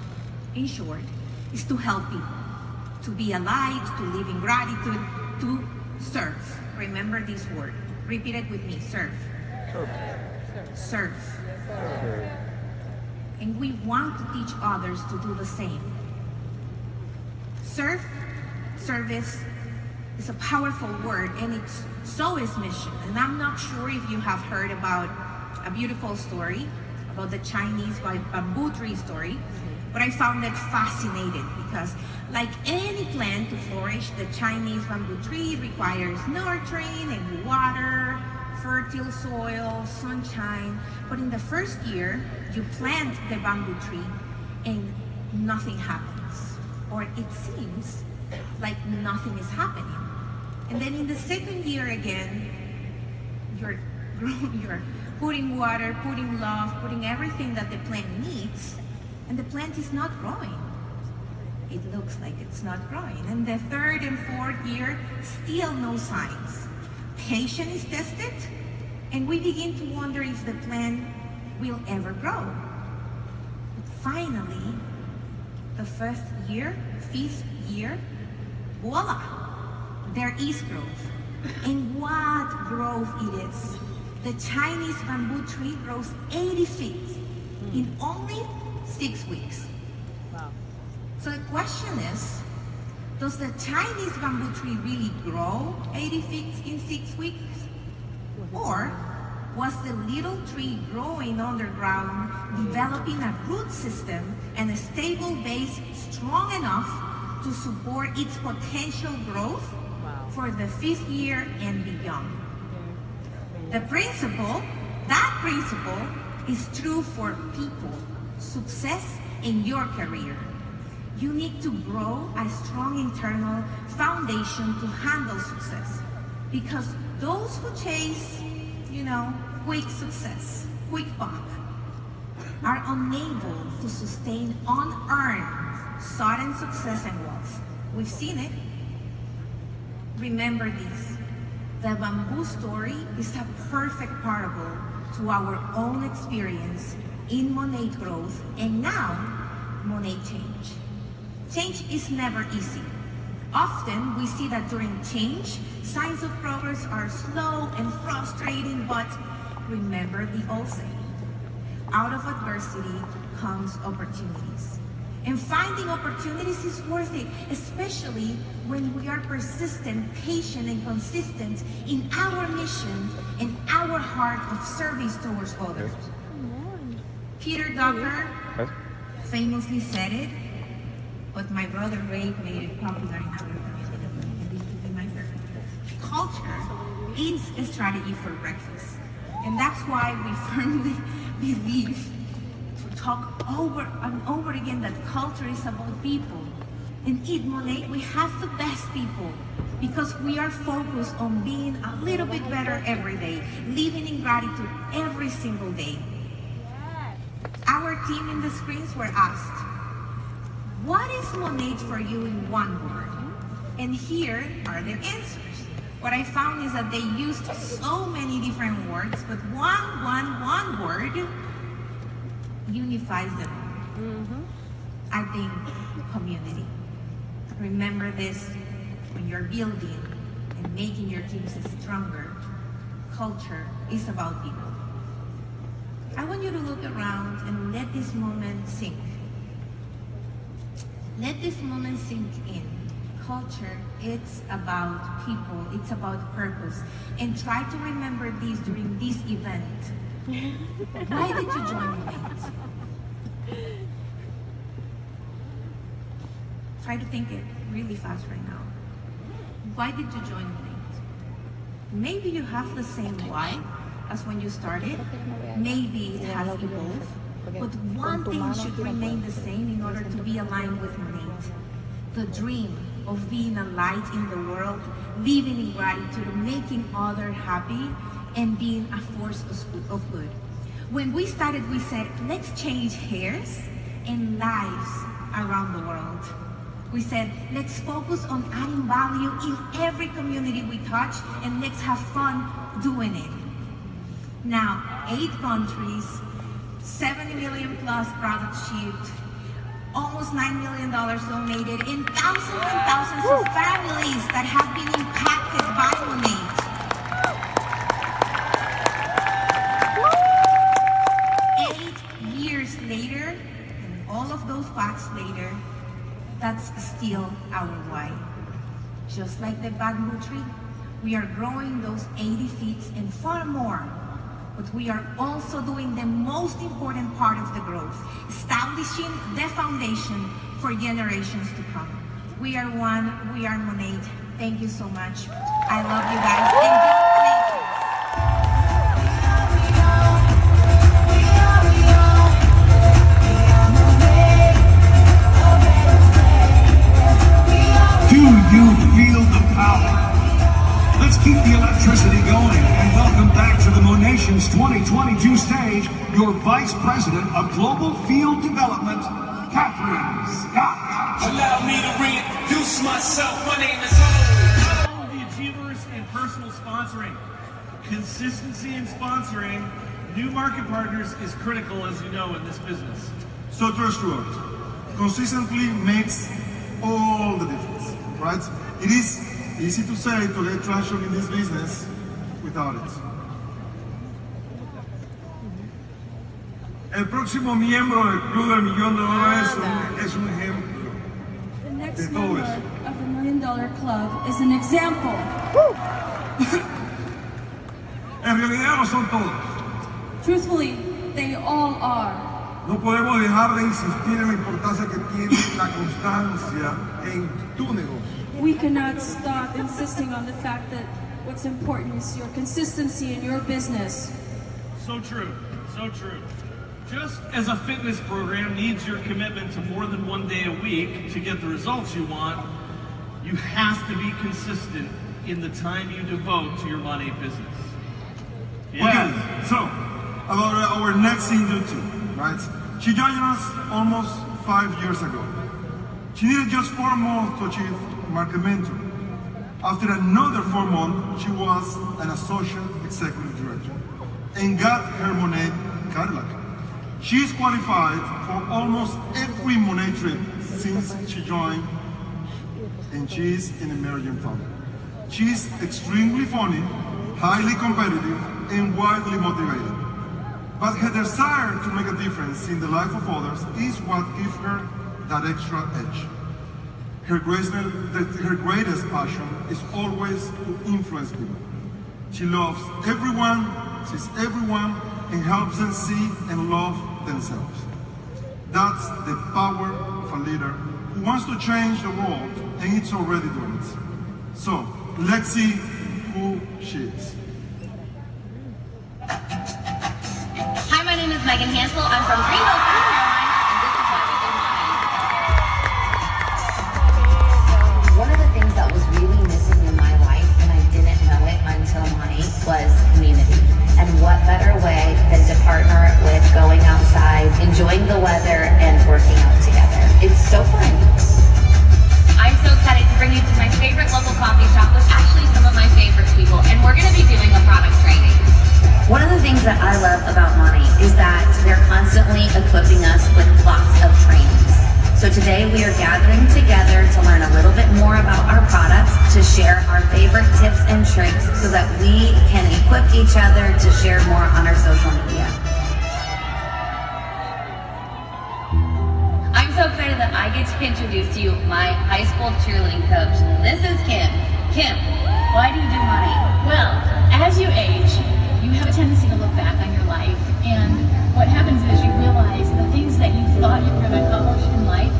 in short, is to help people, to be alive, to live in gratitude, to serve. Remember this word. Repeat it with me, serve. serve. And we want to teach others to do the same. Service is a powerful word, and it's so is mission. And I'm not sure if you have heard about a beautiful story about the Chinese bamboo tree story, but I found it fascinating because like any plant to flourish, the Chinese bamboo tree requires nurturing and water, fertile soil, sunshine. But in the first year, you plant the bamboo tree and nothing happens. Or it seems like nothing is happening. And then in the second year again, you're putting water, putting love, putting everything that the plant needs, and the plant is not growing. It looks like it's not growing. And the third and fourth year, still no signs. Patience is tested, and we begin to wonder if the plant will ever grow. But finally, the fifth year, voila, there is growth. And what growth it is. The Chinese bamboo tree grows 80 feet in only 6 weeks. Wow. So the question is, does the Chinese bamboo tree really grow 80 feet in 6 weeks? Or was the little tree growing underground, developing a root system and a stable base strong enough to support its potential growth for the 5th year and beyond? That principle is true for people, success in your career. You need to grow a strong internal foundation to handle success. Because those who chase, quick success, quick buck, are unable to sustain unearned, sudden success and wealth. We've seen it. Remember this. The bamboo story is a perfect parable to our own experience in Monet growth and now Monet change. Change is never easy. Often we see that during change, signs of progress are slow and frustrating, but remember the old saying, out of adversity comes opportunities. And finding opportunities is worth it, especially when we are persistent, patient, and consistent in our mission and our heart of service towards others. Peter Drucker famously said it, but my brother Ray made it popular in our community, and this will be my favorite. Culture is a strategy for breakfast. And that's why we firmly believe talk over and over again that culture is about people. And at Monet, we have the best people because we are focused on being a little bit better every day, living in gratitude every single day. Our team in the screens were asked, what is Monet for you in one word? And here are their answers. What I found is that they used so many different words, but one word unifies them. I think community. Remember this when you're building and making your teams stronger. Culture is about people. I want you to look around and let this moment sink. Let this moment sink in. Culture, it's about people, it's about purpose. And try to remember this during this event. Why did you join Monet? Try to think it really fast right now. Why did you join Monet? Maybe you have the same why as when you started. Maybe it has evolved. But one thing should remain the same in order to be aligned with Monet. The dream of being a light in the world, living in gratitude, making others happy, and being a force of good. When we started, we said, let's change hairs and lives around the world. We said, let's focus on adding value in every community we touch, and let's have fun doing it. Now, 8 countries, 70 million plus products shipped, almost $9 million donated, and thousands of families that have been impacted by Monet. facts later, that's still our why. Just like the bamboo tree, we are growing those 80 feet and far more. But we are also doing the most important part of the growth, establishing the foundation for generations to come. We are one, we are Monations. Thank you so much. I love you guys. And go Do you feel the power? Let's keep the electricity going and welcome back to the Monations 2022 stage, your Vice President of Global Field Development, Catherine Scott. Allow me to reintroduce myself. My name is Ho. All of the achievers in personal sponsoring. Consistency in sponsoring new market partners is critical, as you know, in this business. So trust Stuart, consistently makes all the difference, right? It is easy to say to get traction in this business without it. El próximo miembro del Club del Millón de Dólares es un ejemplo The next de todo member eso. of the $1 Million Club is an example. En realidad lo son todos. Truthfully, they all are. No podemos dejar de insistir en la importancia que tiene la constancia en tu negocio. We cannot stop insisting on the fact that what's important is your consistency in your business. So true, so true. Just as a fitness program needs your commitment to more than 1 day a week to get the results you want, you have to be consistent in the time you devote to your money business. Okay, so about our next single too, right? She joined us almost 5 years ago. She needed just 4 months to achieve market mentor. After another 4 months, she was an associate executive director and got her Monet Cadillac. She is qualified for almost every Monet trip since she joined, and she is an emerging founder. She is extremely funny, highly competitive, and widely motivated. But her desire to make a difference in the life of others is what gives her that extra edge. Her greatest passion is always to influence people. She loves everyone, sees everyone, and helps them see and love themselves. That's the power of a leader who wants to change the world, and it's already doing it. So, let's see who she is. Hi, my name is Megan Hansel. I'm from Greenville, South Carolina, and this is why we do money. One of the things that was really missing in my life, and I didn't know it until money, was community. And what better way than to partner with going outside, enjoying the weather, and working out together. It's so fun. I'm so excited to bring you to my favorite local coffee shop with actually some of my favorite people, and we're going to be doing a product training. One of the things that I love about Money is that they're constantly equipping us with lots of trainings. So today we are gathering together to learn a little bit more about our products, to share our favorite tips and tricks so that we can equip each other to share more on our social media. I'm so excited that I get to introduce to you my high school cheerleading coach. This is Kim. Kim, why do you do Money? Well, as you age, you have a tendency to look back on your life, and what happens is you realize the things that you thought you were going to accomplish in life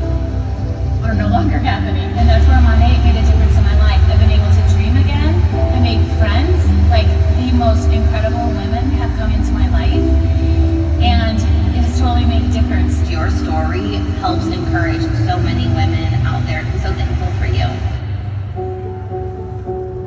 are no longer happening, and that's where Money made a difference in my life. I've been able to dream again. I made friends, like the most incredible women have come into my life, and it has totally made a difference. Your story helps encourage so many women out there. I'm so thankful for you.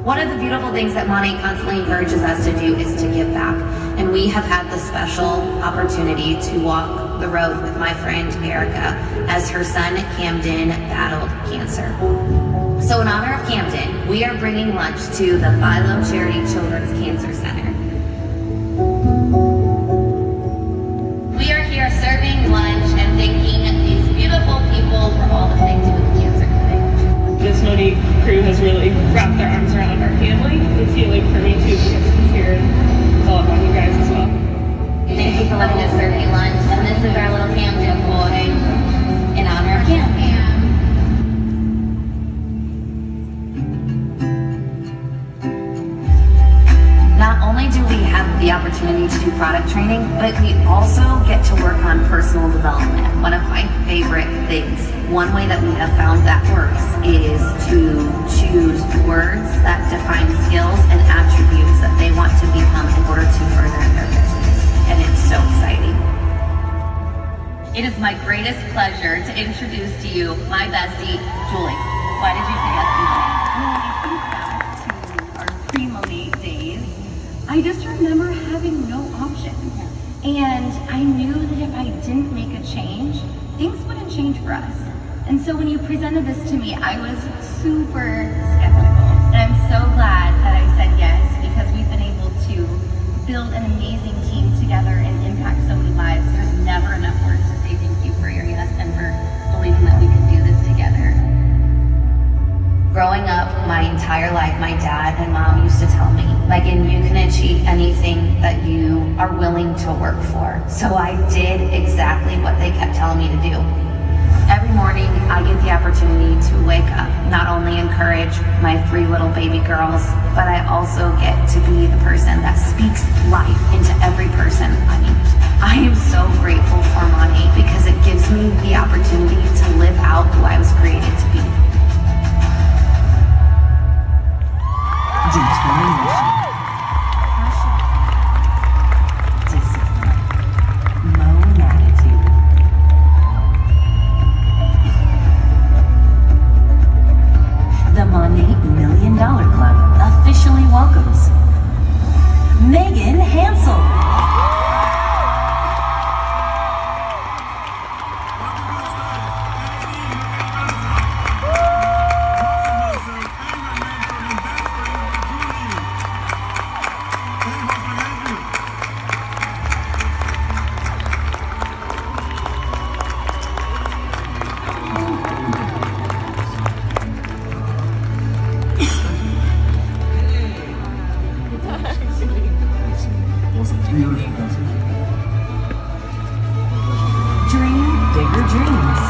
One of the beautiful things that Money constantly encourages us to do is to give back. And we have had the special opportunity to walk the road with my friend Erica as her son Camden battled cancer. So in honor of Camden, we are bringing lunch to the Philo Charity Children's Cancer Center. We are here serving lunch and thanking these beautiful people for all that they do with the cancer clinic. This Money crew has really wrapped their arms around our family. It's healing for me too, because I'm here and all about you guys as well. Thank you for letting us serve you lunch. And this is our little Camden boy in honor opportunity to do product training, but we also get to work on personal development. One of my favorite things. One way that we have found that works is to choose words that define skills and attributes that they want to become in order to further their business. And it's so exciting. It is my greatest pleasure to introduce to you my bestie, Julie. Why did you say yes, Julie? When I think back to our pre-Monet days, I just remember having no options. And I knew that if I didn't make a change, things wouldn't change for us. And so when you presented this to me, I was super skeptical. And I'm so glad that I said yes, because we've been able to build an amazing team together and impact so many lives. There's never enough words to say thank you for your yes and for believing that we can do this together. Growing up my entire life, my dad and mom used to tell me, Megan, you can achieve anything that you are willing to work for. So I did exactly what they kept telling me to do. Every morning, I get the opportunity to wake up, not only encourage my 3 little baby girls, but I also get to be the person that speaks life into every person I meet. I am so grateful for Monet because it gives me the opportunity to live out who I was created to be. Determination, passion, discipline, Monatitude. The Monet $1 Million Club officially welcomes Megan Hansel. Dream bigger dreams.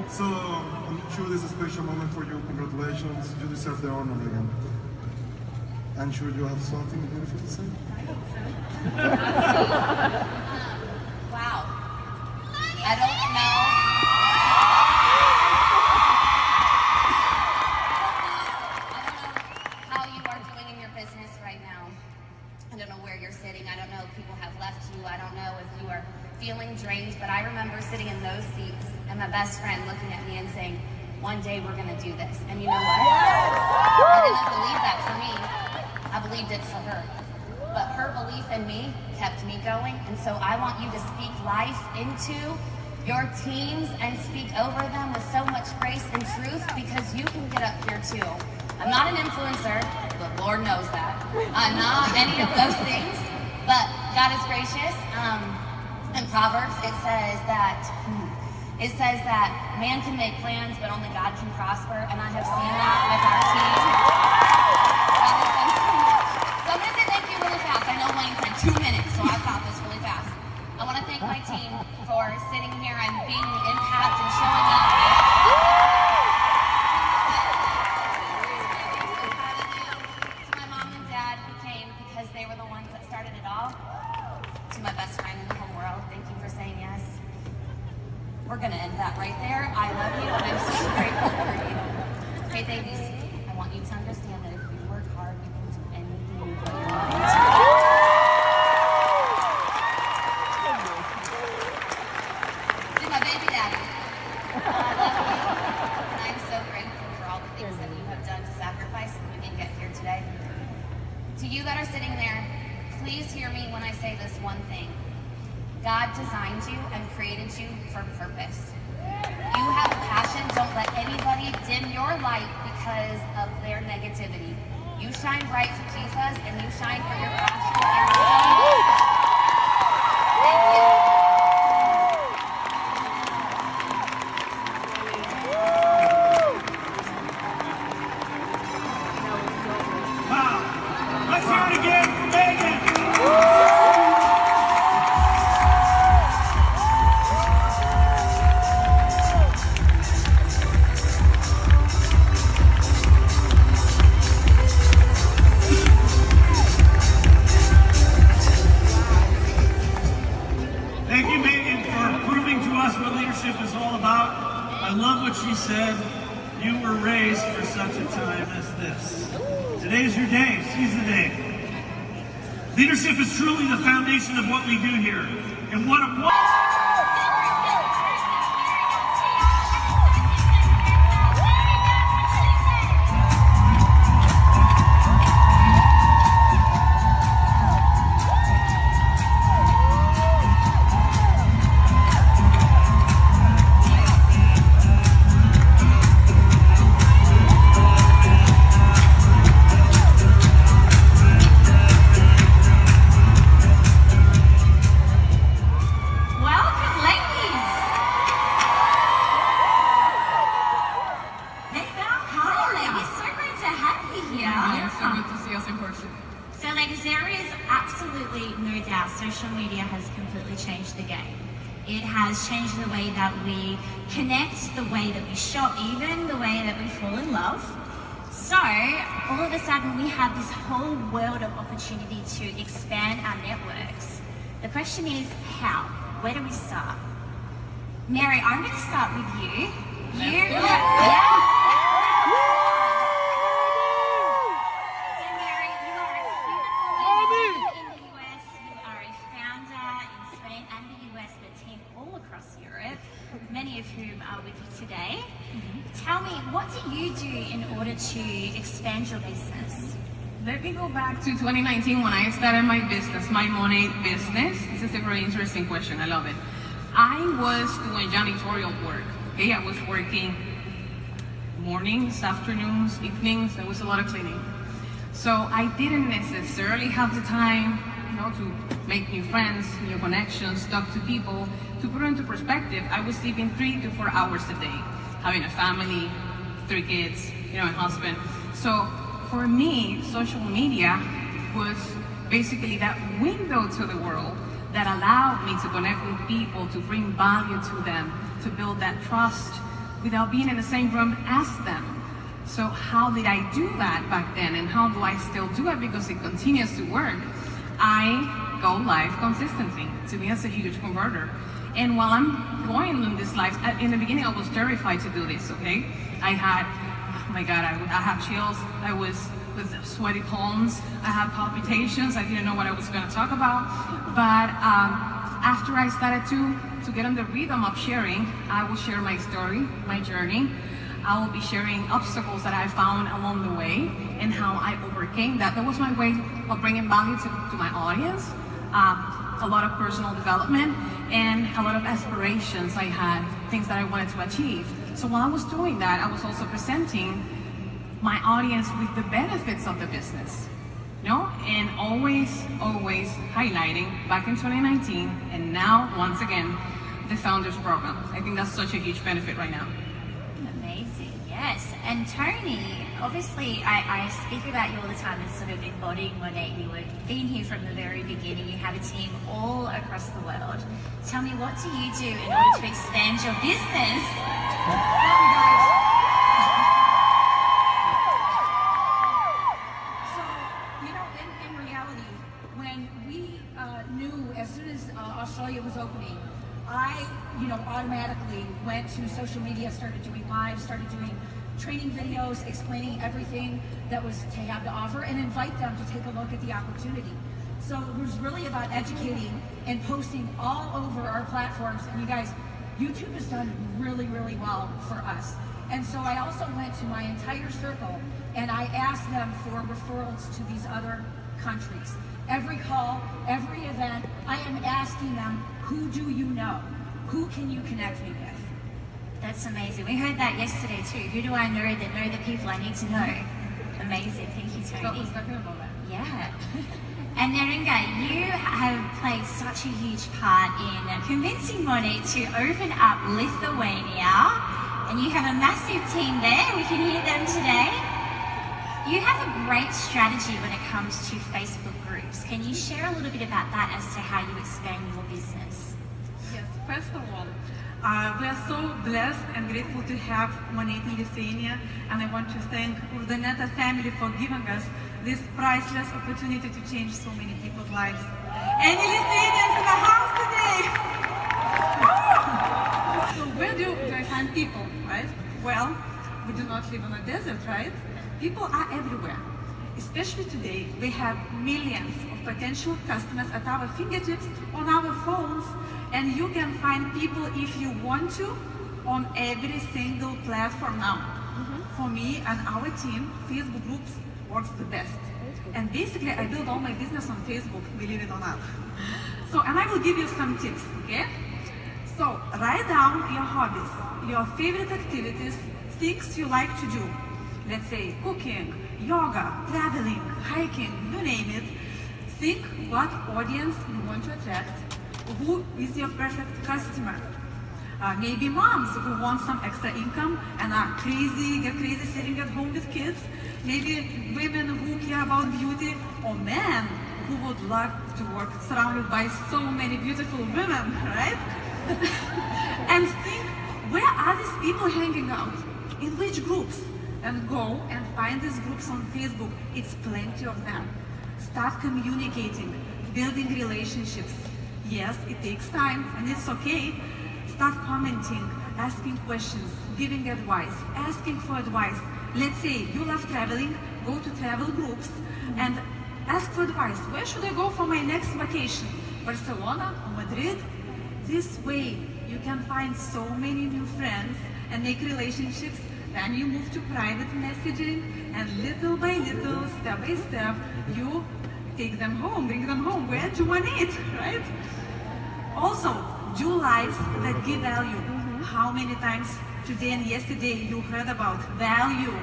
So I'm sure this is a special moment for you. Congratulations. You deserve the honor, Megan. I'm sure you have something beautiful to say. Wow. I don't know. How you are doing in your business right now. I don't know where you're sitting. I don't know if people have left you. I don't know if you are feeling drained, but I remember sitting in those seats and my best friend looking at me and saying, one day we're gonna do this. And you know what? I didn't believe that for me. I believed it for her. But her belief in me kept me going. And so I want you to speak life into your teams and speak over them with so much grace and truth, because you can get up here too. I'm not an influencer, the Lord knows that. I'm not any of those things, but God is gracious. In Proverbs, it says that man can make plans, but only God can prosper, and I have seen that with our team. God has done so much. So I'm going to say thank you really fast. I know Wayne said 2 minutes, so I thought this really fast. I want to thank my team for sitting here and being the impact and showing up. To my mom and dad who came because they were the ones that started it all. To my best Okay, babies, I want you to understand that if you work hard, you can do anything you put your mind to. To my baby daddy, I love you, and I'm so grateful for all the things that you have done to sacrifice so we can get here today. To you that are sitting there, please hear me when I say this one thing. God designed you and created you for purpose. You have a passion. Don't let anybody dim your light because of their negativity. You shine bright for Jesus and you shine for your passion. Thank you. Wow. Let's hear it again for Megan. Thank you, Megan, for proving to us what leadership is all about. I love what she said. You were raised for such a time as this. Today's your day. Seize the day. Leadership is truly the foundation of what we do here. And what a Welcome, ladies. Hey, hi, ladies. So great to have you here. Yeah, so good to see us in person. So, ladies, there is absolutely no doubt social media has completely changed the game. It has changed the way that we connect, the way that we shop, even the way that we fall in love. So, all of a sudden, we have this whole world of opportunity to expand our networks. The question is, how? Where do we start? Mary, I'm going to start with you. So, Mary, you are in the US, you are a founder in Spain and the US, but team all across Europe, many of whom are with you today. Tell me, what do you do in order to expand your business? Let me go back to 2019 when I started my business, my money business. This is a very interesting question. I love it. I was doing janitorial work. Okay, I was working mornings, afternoons, evenings. There was a lot of cleaning. So I didn't necessarily have the time, to make new friends, new connections, talk to people. To put it into perspective, I was sleeping 3 to 4 hours a day, having a family, 3 kids, a husband. So for me, social media was basically that window to the world that allowed me to connect with people, to bring value to them, to build that trust without being in the same room as them. So how did I do that back then, and how do I still do it because it continues to work? I go live consistently. To me, that's a huge converter. And while I'm going in this live, in the beginning I was terrified to do this, okay? I had, oh my God, I have chills. I was with sweaty palms. I had palpitations. I didn't know what I was going to talk about. But after I started to get on the rhythm of sharing, I will share my story, my journey. I will be sharing obstacles that I found along the way and how I overcame that. That was my way of bringing value to my audience. A lot of personal development and a lot of aspirations I had, things that I wanted to achieve. So while I was doing that, I was also presenting my audience with the benefits of the business, and always highlighting back in 2019 and now, once again, the Founders Program. I think that's such a huge benefit right now. Amazing, yes. And Tony, obviously I speak about you all the time as sort of embodying Monet. You have been here from the very beginning. You have a team all across the world. Tell me, what do you do in order to expand your business? So, in reality, when we knew as soon as Australia was opening, I, automatically went to social media, started doing live, started doing training videos explaining everything that was to have to offer and invite them to take a look at the opportunity. So it was really about educating and posting all over our platforms. And you guys, YouTube has done really, really well for us. And so I also went to my entire circle and I asked them for referrals to these other countries. Every call, every event, I am asking them, who do you know? Who can you connect me with? That's amazing. We heard that yesterday too. Who do I know that know the people I need to know? Amazing. Thank you, Tony. Yeah. And Neringa, you have played such a huge part in convincing Monet to open up Lithuania. And you have a massive team there. We can hear them today. You have a great strategy when it comes to Facebook groups. Can you share a little bit about that as to how you expand your business? Yes, first of all, we are so blessed and grateful to have Monet in Lithuania, and I want to thank the Neta family for giving us this priceless opportunity to change so many people's lives. Any Lithuanians in the house today? So where do I find people, right? Well, we do not live on a desert, right? People are everywhere. Especially today, we have millions of potential customers at our fingertips on our phones, and you can find people if you want to on every single platform now. For me and our team, Facebook groups works the best. And basically, I build all my business on Facebook, believe it or not. So, and I will give you some tips, okay? So, write down your hobbies, your favorite activities, things you like to do. Let's say cooking, yoga, traveling, hiking, you name it. Think what audience you want to attract. Who is your perfect customer? Maybe moms who want some extra income and are get crazy sitting at home with kids. Maybe women who care about beauty, or men who would love to work surrounded by so many beautiful women, right? And think, where are these people hanging out? In which groups? And go and find these groups on Facebook. It's plenty of them. Start communicating, building relationships. Yes, it takes time and it's okay. Start commenting, asking questions, giving advice, asking for advice. Let's say you love traveling, go to travel groups and ask for advice. Where should I go for my next vacation? Barcelona or Madrid? This way you can find so many new friends and make relationships. Then you move to private messaging, and little by little, step by step, you take them home, bring them home. Where do you want it, right? Also, do lives that give value. How many times today and yesterday you heard about value?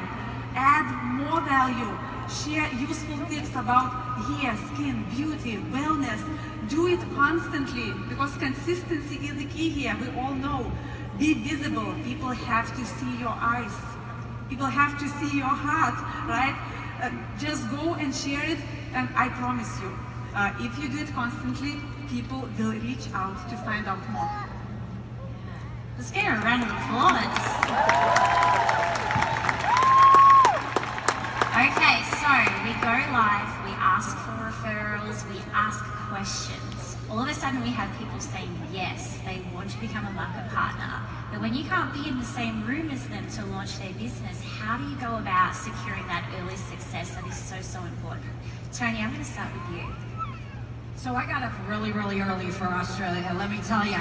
Add more value. Share useful tips about hair, skin, beauty, wellness. Do it constantly because consistency is the key here. We all know. Be visible. People have to see your eyes. People have to see your heart, right? Just go and share it, and I promise you, if you do it constantly, people will reach out to find out more. Let's get a round of applause. Okay, so we go live, we ask for referrals, we ask questions. All of a sudden we have people saying yes, they want to become a market partner. But when you can't be in the same room as them to launch their business, how do you go about securing that early success that is so, so important? Tony, I'm going to start with you. So I got up really, really early for Australia, let me tell you.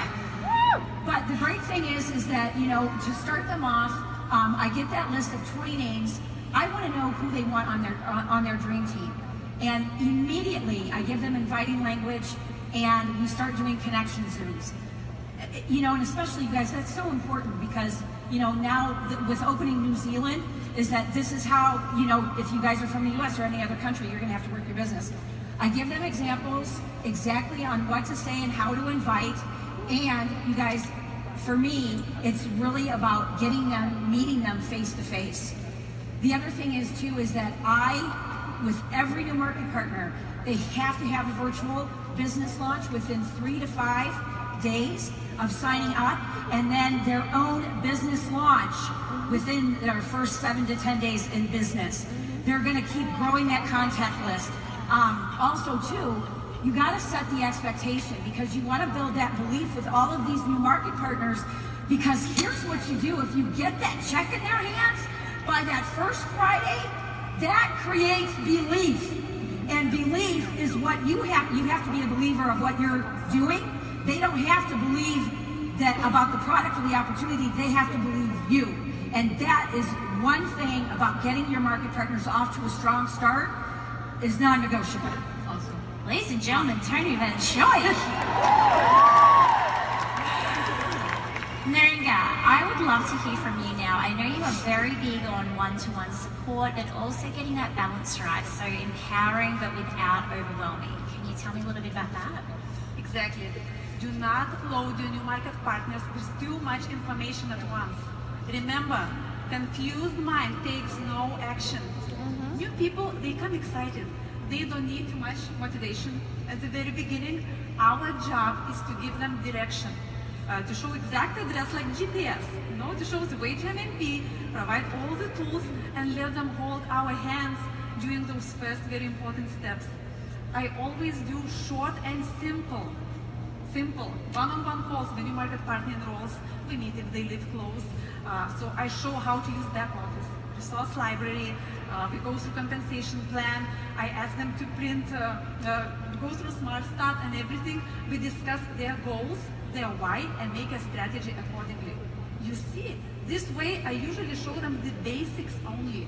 But the great thing is that, you know, to start them off, I get that list of 20 names. I want to know who they want on their dream team. And immediately I give them inviting language and we start doing connection Zooms. You know, and especially you guys, that's so important because, you know, now with opening New Zealand, is that this is how, you know, if you guys are from the US or any other country, you're going to have to work your business. I give them examples exactly on what to say and how to invite. And you guys, for me, it's really about getting them, meeting them face to face. The other thing is too, is that with every new market partner, they have to have a virtual business launch within 3 to 5 days of signing up, and then their own business launch within their first 7 to 10 days in business. They're gonna keep growing that contact list. Also too, you gotta set the expectation because you wanna build that belief with all of these new market partners, because here's what you do. If you get that check in their hands, by that first Friday, that creates belief. And belief is what you have to be a believer of what you're doing. They don't have to believe that about the product or the opportunity, they have to believe you. And that is one thing about getting your market partners off to a strong start is non-negotiable. Awesome. Ladies and gentlemen, Tony Van Choy. Neringa, I would love to hear from you now. I know you are very big on one-to-one support, but also getting that balance right. So empowering, but without overwhelming. Can you tell me a little bit about that? Exactly. Do not load your new market partners with too much information at once. Remember, confused mind takes no action. New people, they come excited. They don't need too much motivation. At the very beginning, our job is to give them direction. To show exact address like GPS, to show the way to MMP, provide all the tools, and let them hold our hands during those first very important steps. I always do short and simple one-on-one calls when new market partner enrolls. We meet if they live close. So I show how to use back office, resource library. We go through compensation plan. I ask them to print, go through Smart Start and everything. We discuss their goals, their why, and make a strategy accordingly. You see, this way I usually show them the basics only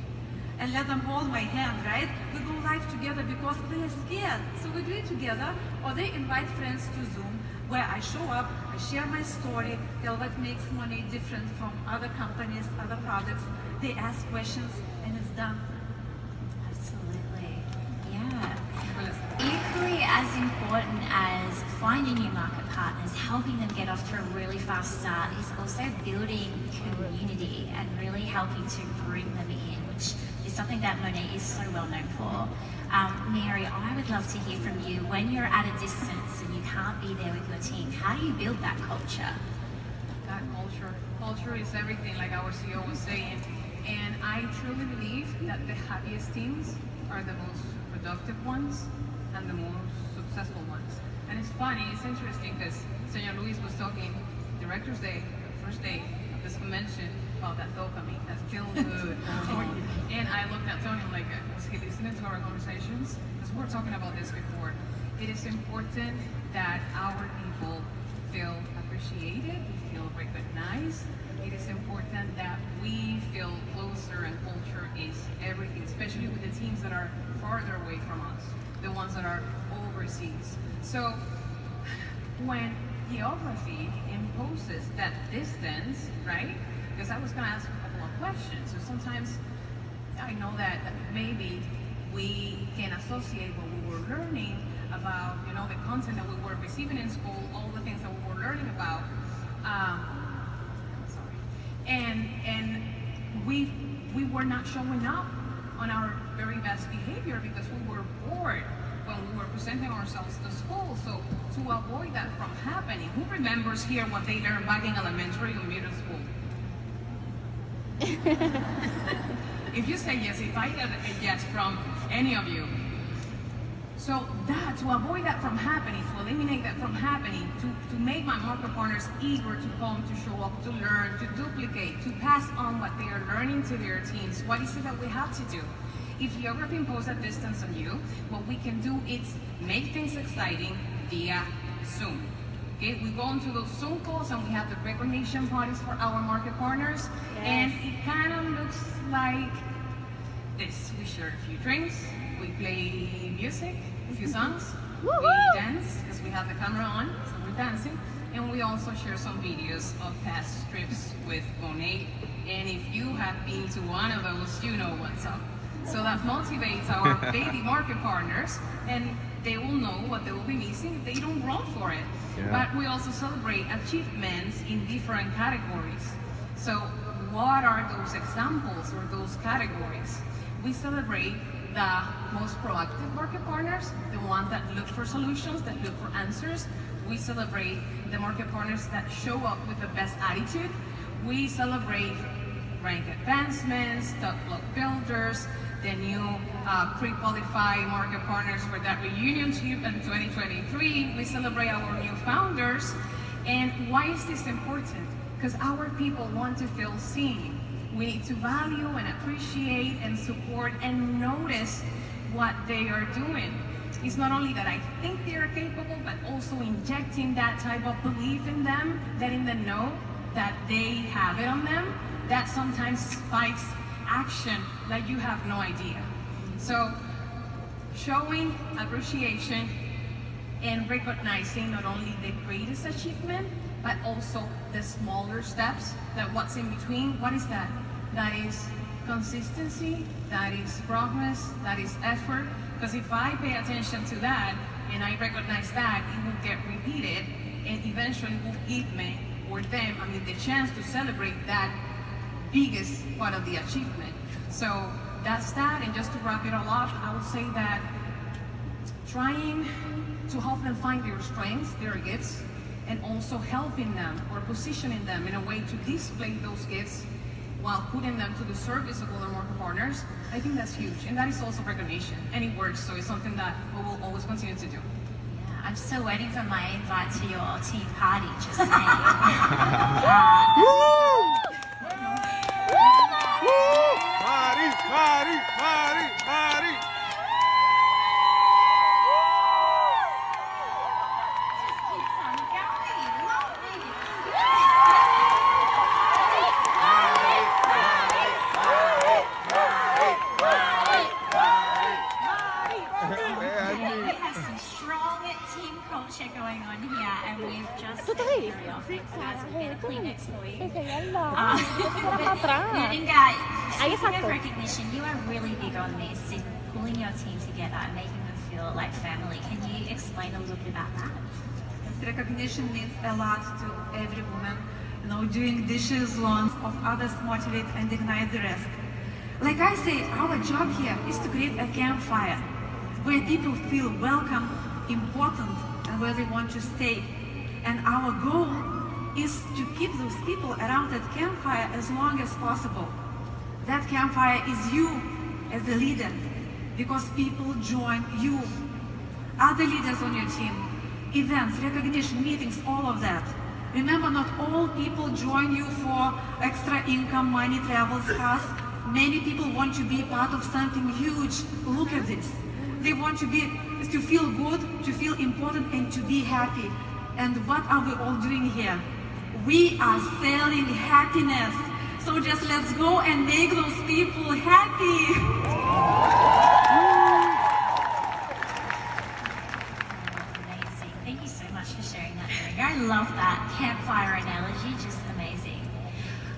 and let them hold my hand, right? We go live together because they're scared. So we do it together, or they invite friends to Zoom where I show up, I share my story, tell what makes Monet different from other companies, other products. They ask questions and it's done. Absolutely. Yeah. Equally as important as finding new market partners, helping them get off to a really fast start is also building community and really helping to bring them in, which is something that Monet is so well known for. Mary, I would love to hear from you. When you're at a distance and you can't be there with your team, how do you build that culture? That culture is everything, like our CEO was saying. And I truly believe that the happiest teams are the most productive ones and the most successful ones. And it's funny, it's interesting because Senor Luis was talking Director's Day, first day of this convention, about that dopamine, that feel good. And I looked at Tony, I'm like, was he listening to our conversations? Because we were talking about this before. It is important that our people feel appreciated, feel recognized. It is important that we feel closer, and culture is everything, especially with the teams that are farther away from us, the ones that are overseas. So when geography imposes that distance, right? Because I was going to ask a couple of questions. So sometimes I know that maybe we can associate what we were learning about, the content that we were receiving in school, all the things that we were learning about. And we were not showing up on our very best behavior because we were bored when we were presenting ourselves to school. So to avoid that from happening, who remembers here what they learned back in elementary or middle school? If you say yes, if I get a yes from any of you. So to avoid that from happening, to eliminate that from happening, to make my market partners eager to come, to show up, to learn, to duplicate, to pass on what they are learning to their teams, what is it that we have to do? If geography imposes a distance on you, what we can do is make things exciting via Zoom. Okay, we go into those Zoom calls and we have the recognition parties for our market partners, and it kind of looks like this. We share a few drinks, we play music, a few songs, we dance because we have the camera on, so we're dancing, and we also share some videos of past trips with Monet. And if you have been to one of those, you know what's up. So that motivates our baby market partners, and they will know what they will be missing if they don't run for it. Yeah. But we also celebrate achievements in different categories. So what are those examples or those categories? We celebrate the most proactive market partners, the ones that look for solutions, that look for answers. We celebrate the market partners that show up with the best attitude. We celebrate rank advancements, top block builders, the new pre-qualified market partners for that reunion trip in 2023. We celebrate our new founders. And why is this important? Because our people want to feel seen. We need to value and appreciate and support and notice what they are doing. It's not only that I think they are capable, but also injecting that type of belief in them, letting them know that they have it on them. That sometimes spikes action like you have no idea. So showing appreciation and recognizing not only the greatest achievement, but also the smaller steps, that what's in between. What is that? That is consistency, that is progress, that is effort. Because if I pay attention to that and I recognize that, it will get repeated and eventually will give me or them, the chance to celebrate that biggest part of the achievement. So that's that. And just to wrap it all up, I would say that trying to help them find their strengths, their gifts, and also helping them or positioning them in a way to display those gifts while putting them to the service of other market partners, I think that's huge. And that is also recognition. And it works, so it's something that we will always continue to do. Yeah, I'm still waiting for my invite to your team party, just saying. Party! Going on here, and we've just very often guys have been a Kleenex for you. Speaking of recognition, you are really big on this in pulling your team together and making them feel like family. Can you explain a little bit about that? Recognition means a lot to every woman. Doing dishes, lawns of others motivate and ignite the rest. Like I say, our job here is to create a campfire where people feel welcome, important, and where they want to stay. And our goal is to keep those people around that campfire as long as possible. That campfire is you as the leader, because people join you. Other leaders on your team, events, recognition, meetings, all of that. Remember, not all people join you for extra income, money, travels, cars. Many people want to be part of something huge. Look at this. They want to feel good, to feel important, and to be happy. And what are we all doing here? We are selling happiness. So just let's go and make those people happy. Amazing. Thank you so much for sharing that, Erica. I love that campfire analogy, just amazing.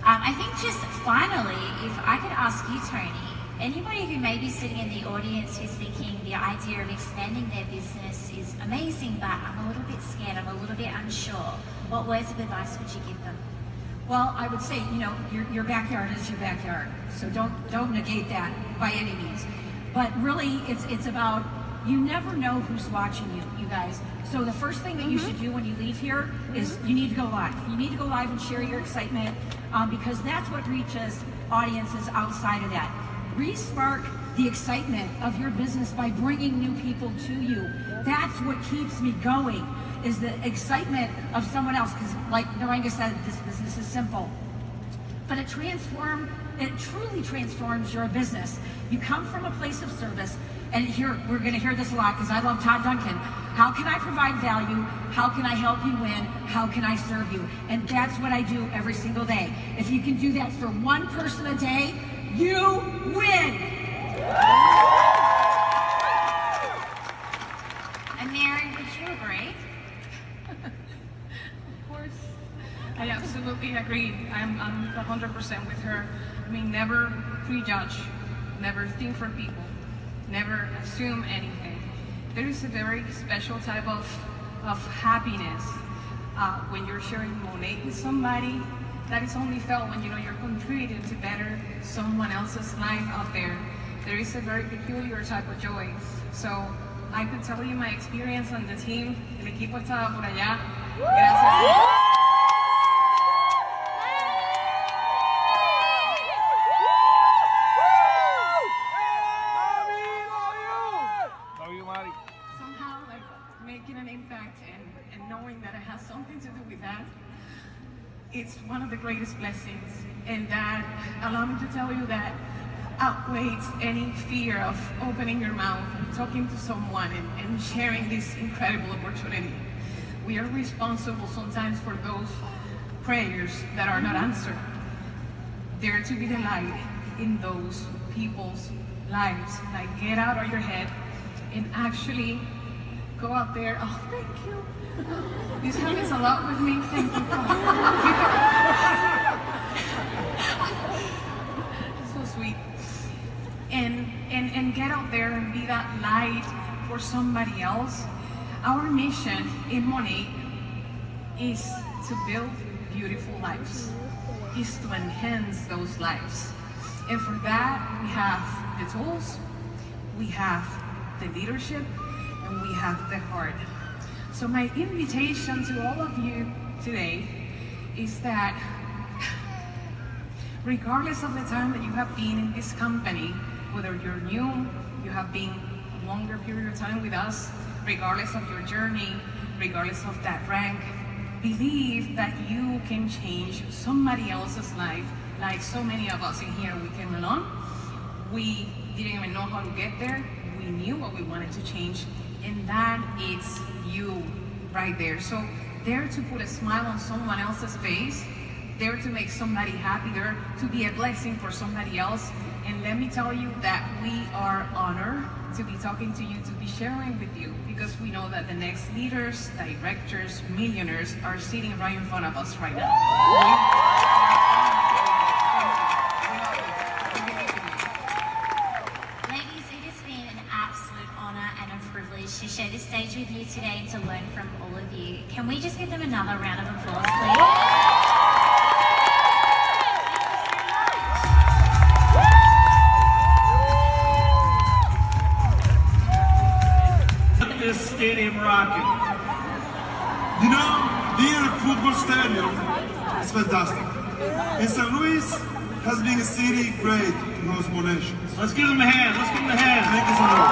I think just finally, if I could ask you, Tony, anybody who may be sitting in the audience who's thinking the idea of expanding their business is amazing, but I'm a little bit scared, I'm a little bit unsure, what words of advice would you give them? Well, I would say, your backyard is your backyard, so don't negate that by any means. But really, it's about, you never know who's watching you guys. So the first thing that you should do when you leave here is you need to go live. You need to go live and share your excitement, because that's what reaches audiences outside of that. Re-spark the excitement of your business by bringing new people to you. That's what keeps me going, is the excitement of someone else. Because like Naranga said, this business is simple, but it truly transforms your business. You come from a place of service, and here we're going to hear this a lot because I love Todd Duncan. How can I provide value? How can I help you win? How can I serve you? And that's what I do every single day. If you can do that for one person a day, you win. And Mary, would you agree? Of course, I absolutely agree. I'm 100% with her. Never prejudge, never think for people, never assume anything. There is a very special type of happiness when you're sharing Monet with somebody. That is only felt when you're contributing to better someone else's life out there. There is a very peculiar type of joy. So I could tell you my experience on the team. El equipo estaba por allá. Gracias. Somehow, making an impact and knowing that I have something to do with that, it's one of the greatest blessings And that, allow me to tell you that outweighs any fear of opening your mouth and talking to someone and sharing this incredible opportunity. We are responsible sometimes for those prayers that are not answered. Dare to be the light in those people's lives. Like, get out of your head and actually go out there. Oh, thank you. This happens a lot with me. Thank you. So sweet. And get out there and be that light for somebody else. Our mission in Monet is to build beautiful lives, is to enhance those lives. And for that, we have the tools, we have the leadership, and we have the heart. So my invitation to all of you today is that regardless of the time that you have been in this company, whether you're new, you have been a longer period of time with us, regardless of your journey, regardless of that rank, believe that you can change somebody else's life. Like so many of us in here, we came along, we didn't even know how to get there, we knew what we wanted to change, and that is you right there. So dare to put a smile on someone else's face, dare to make somebody happy, dare to be a blessing for somebody else. And let me tell you that we are honored to be talking to you, to be sharing with you, because we know that the next leaders, directors, millionaires are sitting right in front of us right now. Ladies, it has been an absolute honor and a privilege to share this stage with you today and to learn from all of you. Can we just give them another round of applause, please? This stadium rocking. You know, being in a football stadium is fantastic. And St. Louis has been a city great to host Monations. Let's give them a hand. Let's give them a hand. Thank you so much.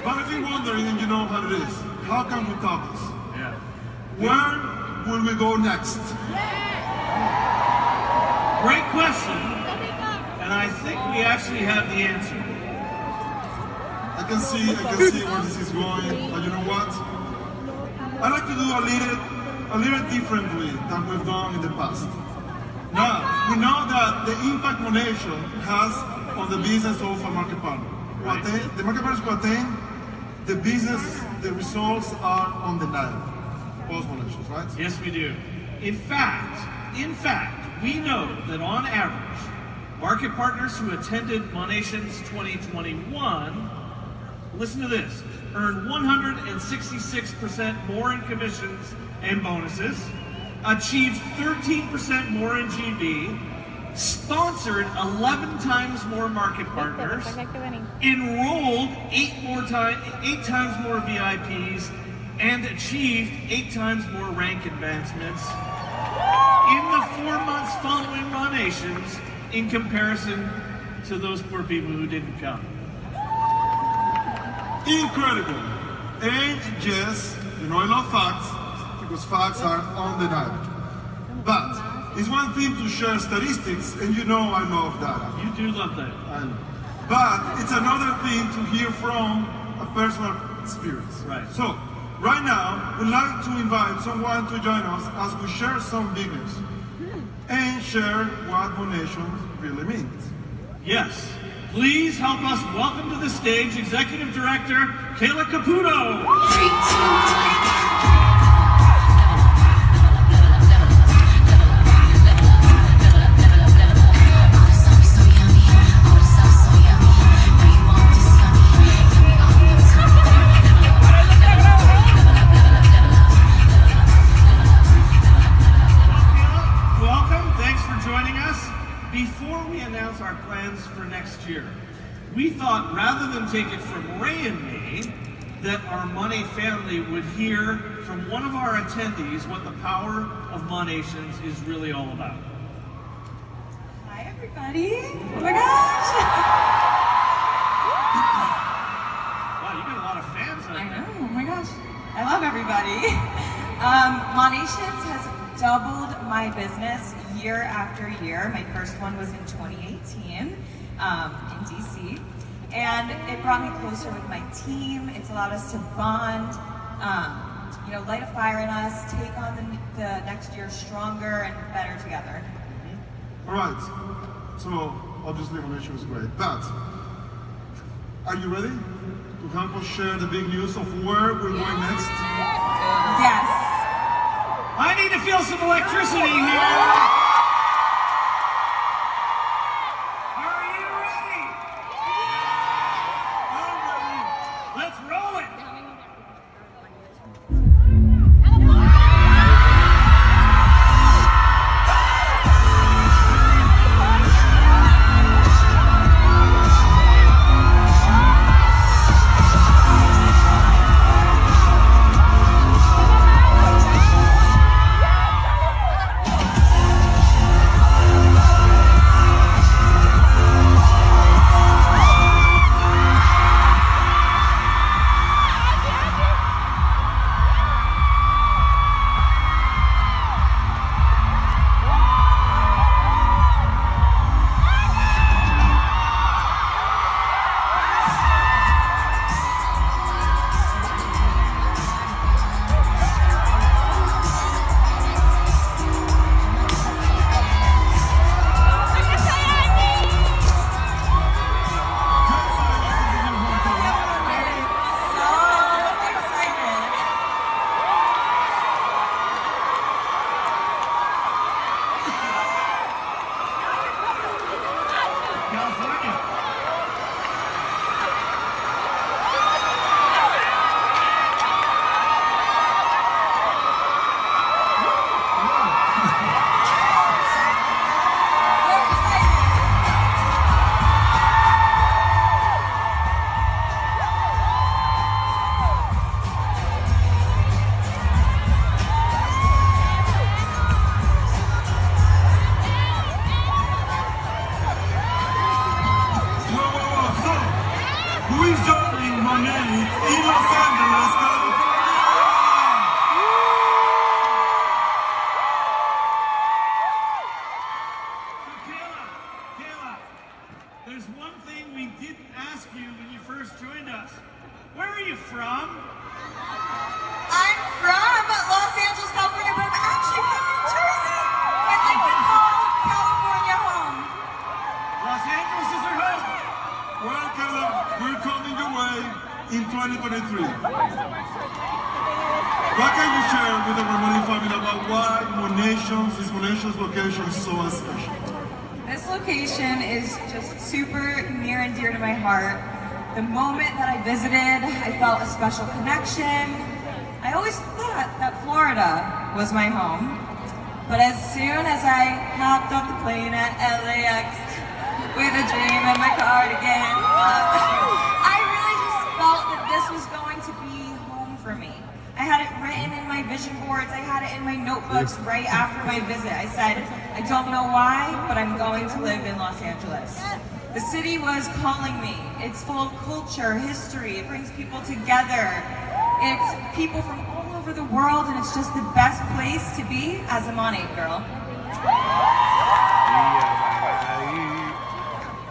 But if you're wondering, and you know how it is, how can we top this? Yeah. Where will we go next? Great question. And I think we actually have the answer. I can see where this is going, but you know what? I like to do a little differently than we've done in the past. Now, we know that the impact Monation has on the business of a market partner. Right. The market partners who attain the business, the results are undeniable. Post Monations, right? Yes, we do. In fact, we know that on average, market partners who attended Monations 2021, listen to this, earned 166% more in commissions and bonuses, achieved 13% more in GV, sponsored 11 times more market partners, enrolled 8 times more VIPs, and achieved 8 times more rank advancements in the 4 months following Monations in comparison to those poor people who didn't come. Incredible. And yes, you know I love facts, because facts are undeniable. But it's one thing to share statistics, and you know I love data. You do love that. I know. But it's another thing to hear from a personal experience. Right. So, right now, we'd like to invite someone to join us as we share some big news and share what Monations really means. Yes. Please help us welcome to the stage Executive Director Kayla Caputo. 3, 2, 1. Before we announce our plans for next year, we thought rather than take it from Ray and me, that our Money family would hear from one of our attendees what the power of Monations is really all about. Hi everybody! Oh my gosh! Wow, you got a lot of fans out there. I know, oh my gosh. I love everybody. Monations has doubled my business year after year. My first one was in 2018 in DC, and it brought me closer with my team. It's allowed us to bond, light a fire in us, take on the next year stronger and better together. All right, so obviously Monations is great, but are you ready to help us share the big news of where we're going next? Yes. I need to feel some electricity here. Are you ready? I'm ready. Let's roll it. There's one thing we didn't ask you when you first joined us. Where are you from? I'm from Los Angeles, California, but I'm actually from New Jersey. I like to call California home. Los Angeles is her home. Well, Carla, we're coming your way in 2023. What can you share with the Ramoni family about why this Monations location is so special? This location is just super near and dear to my heart. The moment that I visited, I felt a special connection. I always thought that Florida was my home. But as soon as I hopped off the plane at LAX with a dream and my cardigan, I really just felt that this was going to be home for me. I had it written in my vision boards. I had it in my notebooks right after my visit. I said, I don't know why, but I'm going to live in Los Angeles. The city was calling me. It's full of culture, history. It brings people together. It's people from all over the world, and it's just the best place to be as a Monate girl.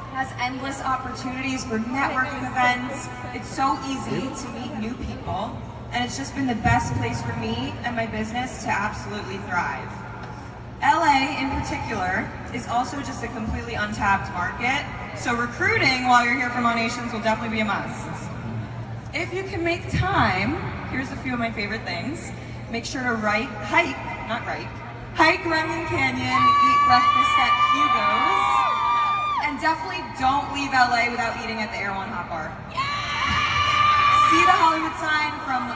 It has endless opportunities for networking events. It's so easy to meet new people. And it's just been the best place for me and my business to absolutely thrive. LA in particular is also just a completely untapped market, so recruiting while you're here for Monations will definitely be a must. If you can make time, here's a few of my favorite things. Make sure to hike Runyon Canyon, eat breakfast at Hugo's, and definitely don't leave LA without eating at the Air One Hot Bar. See the Hollywood sign from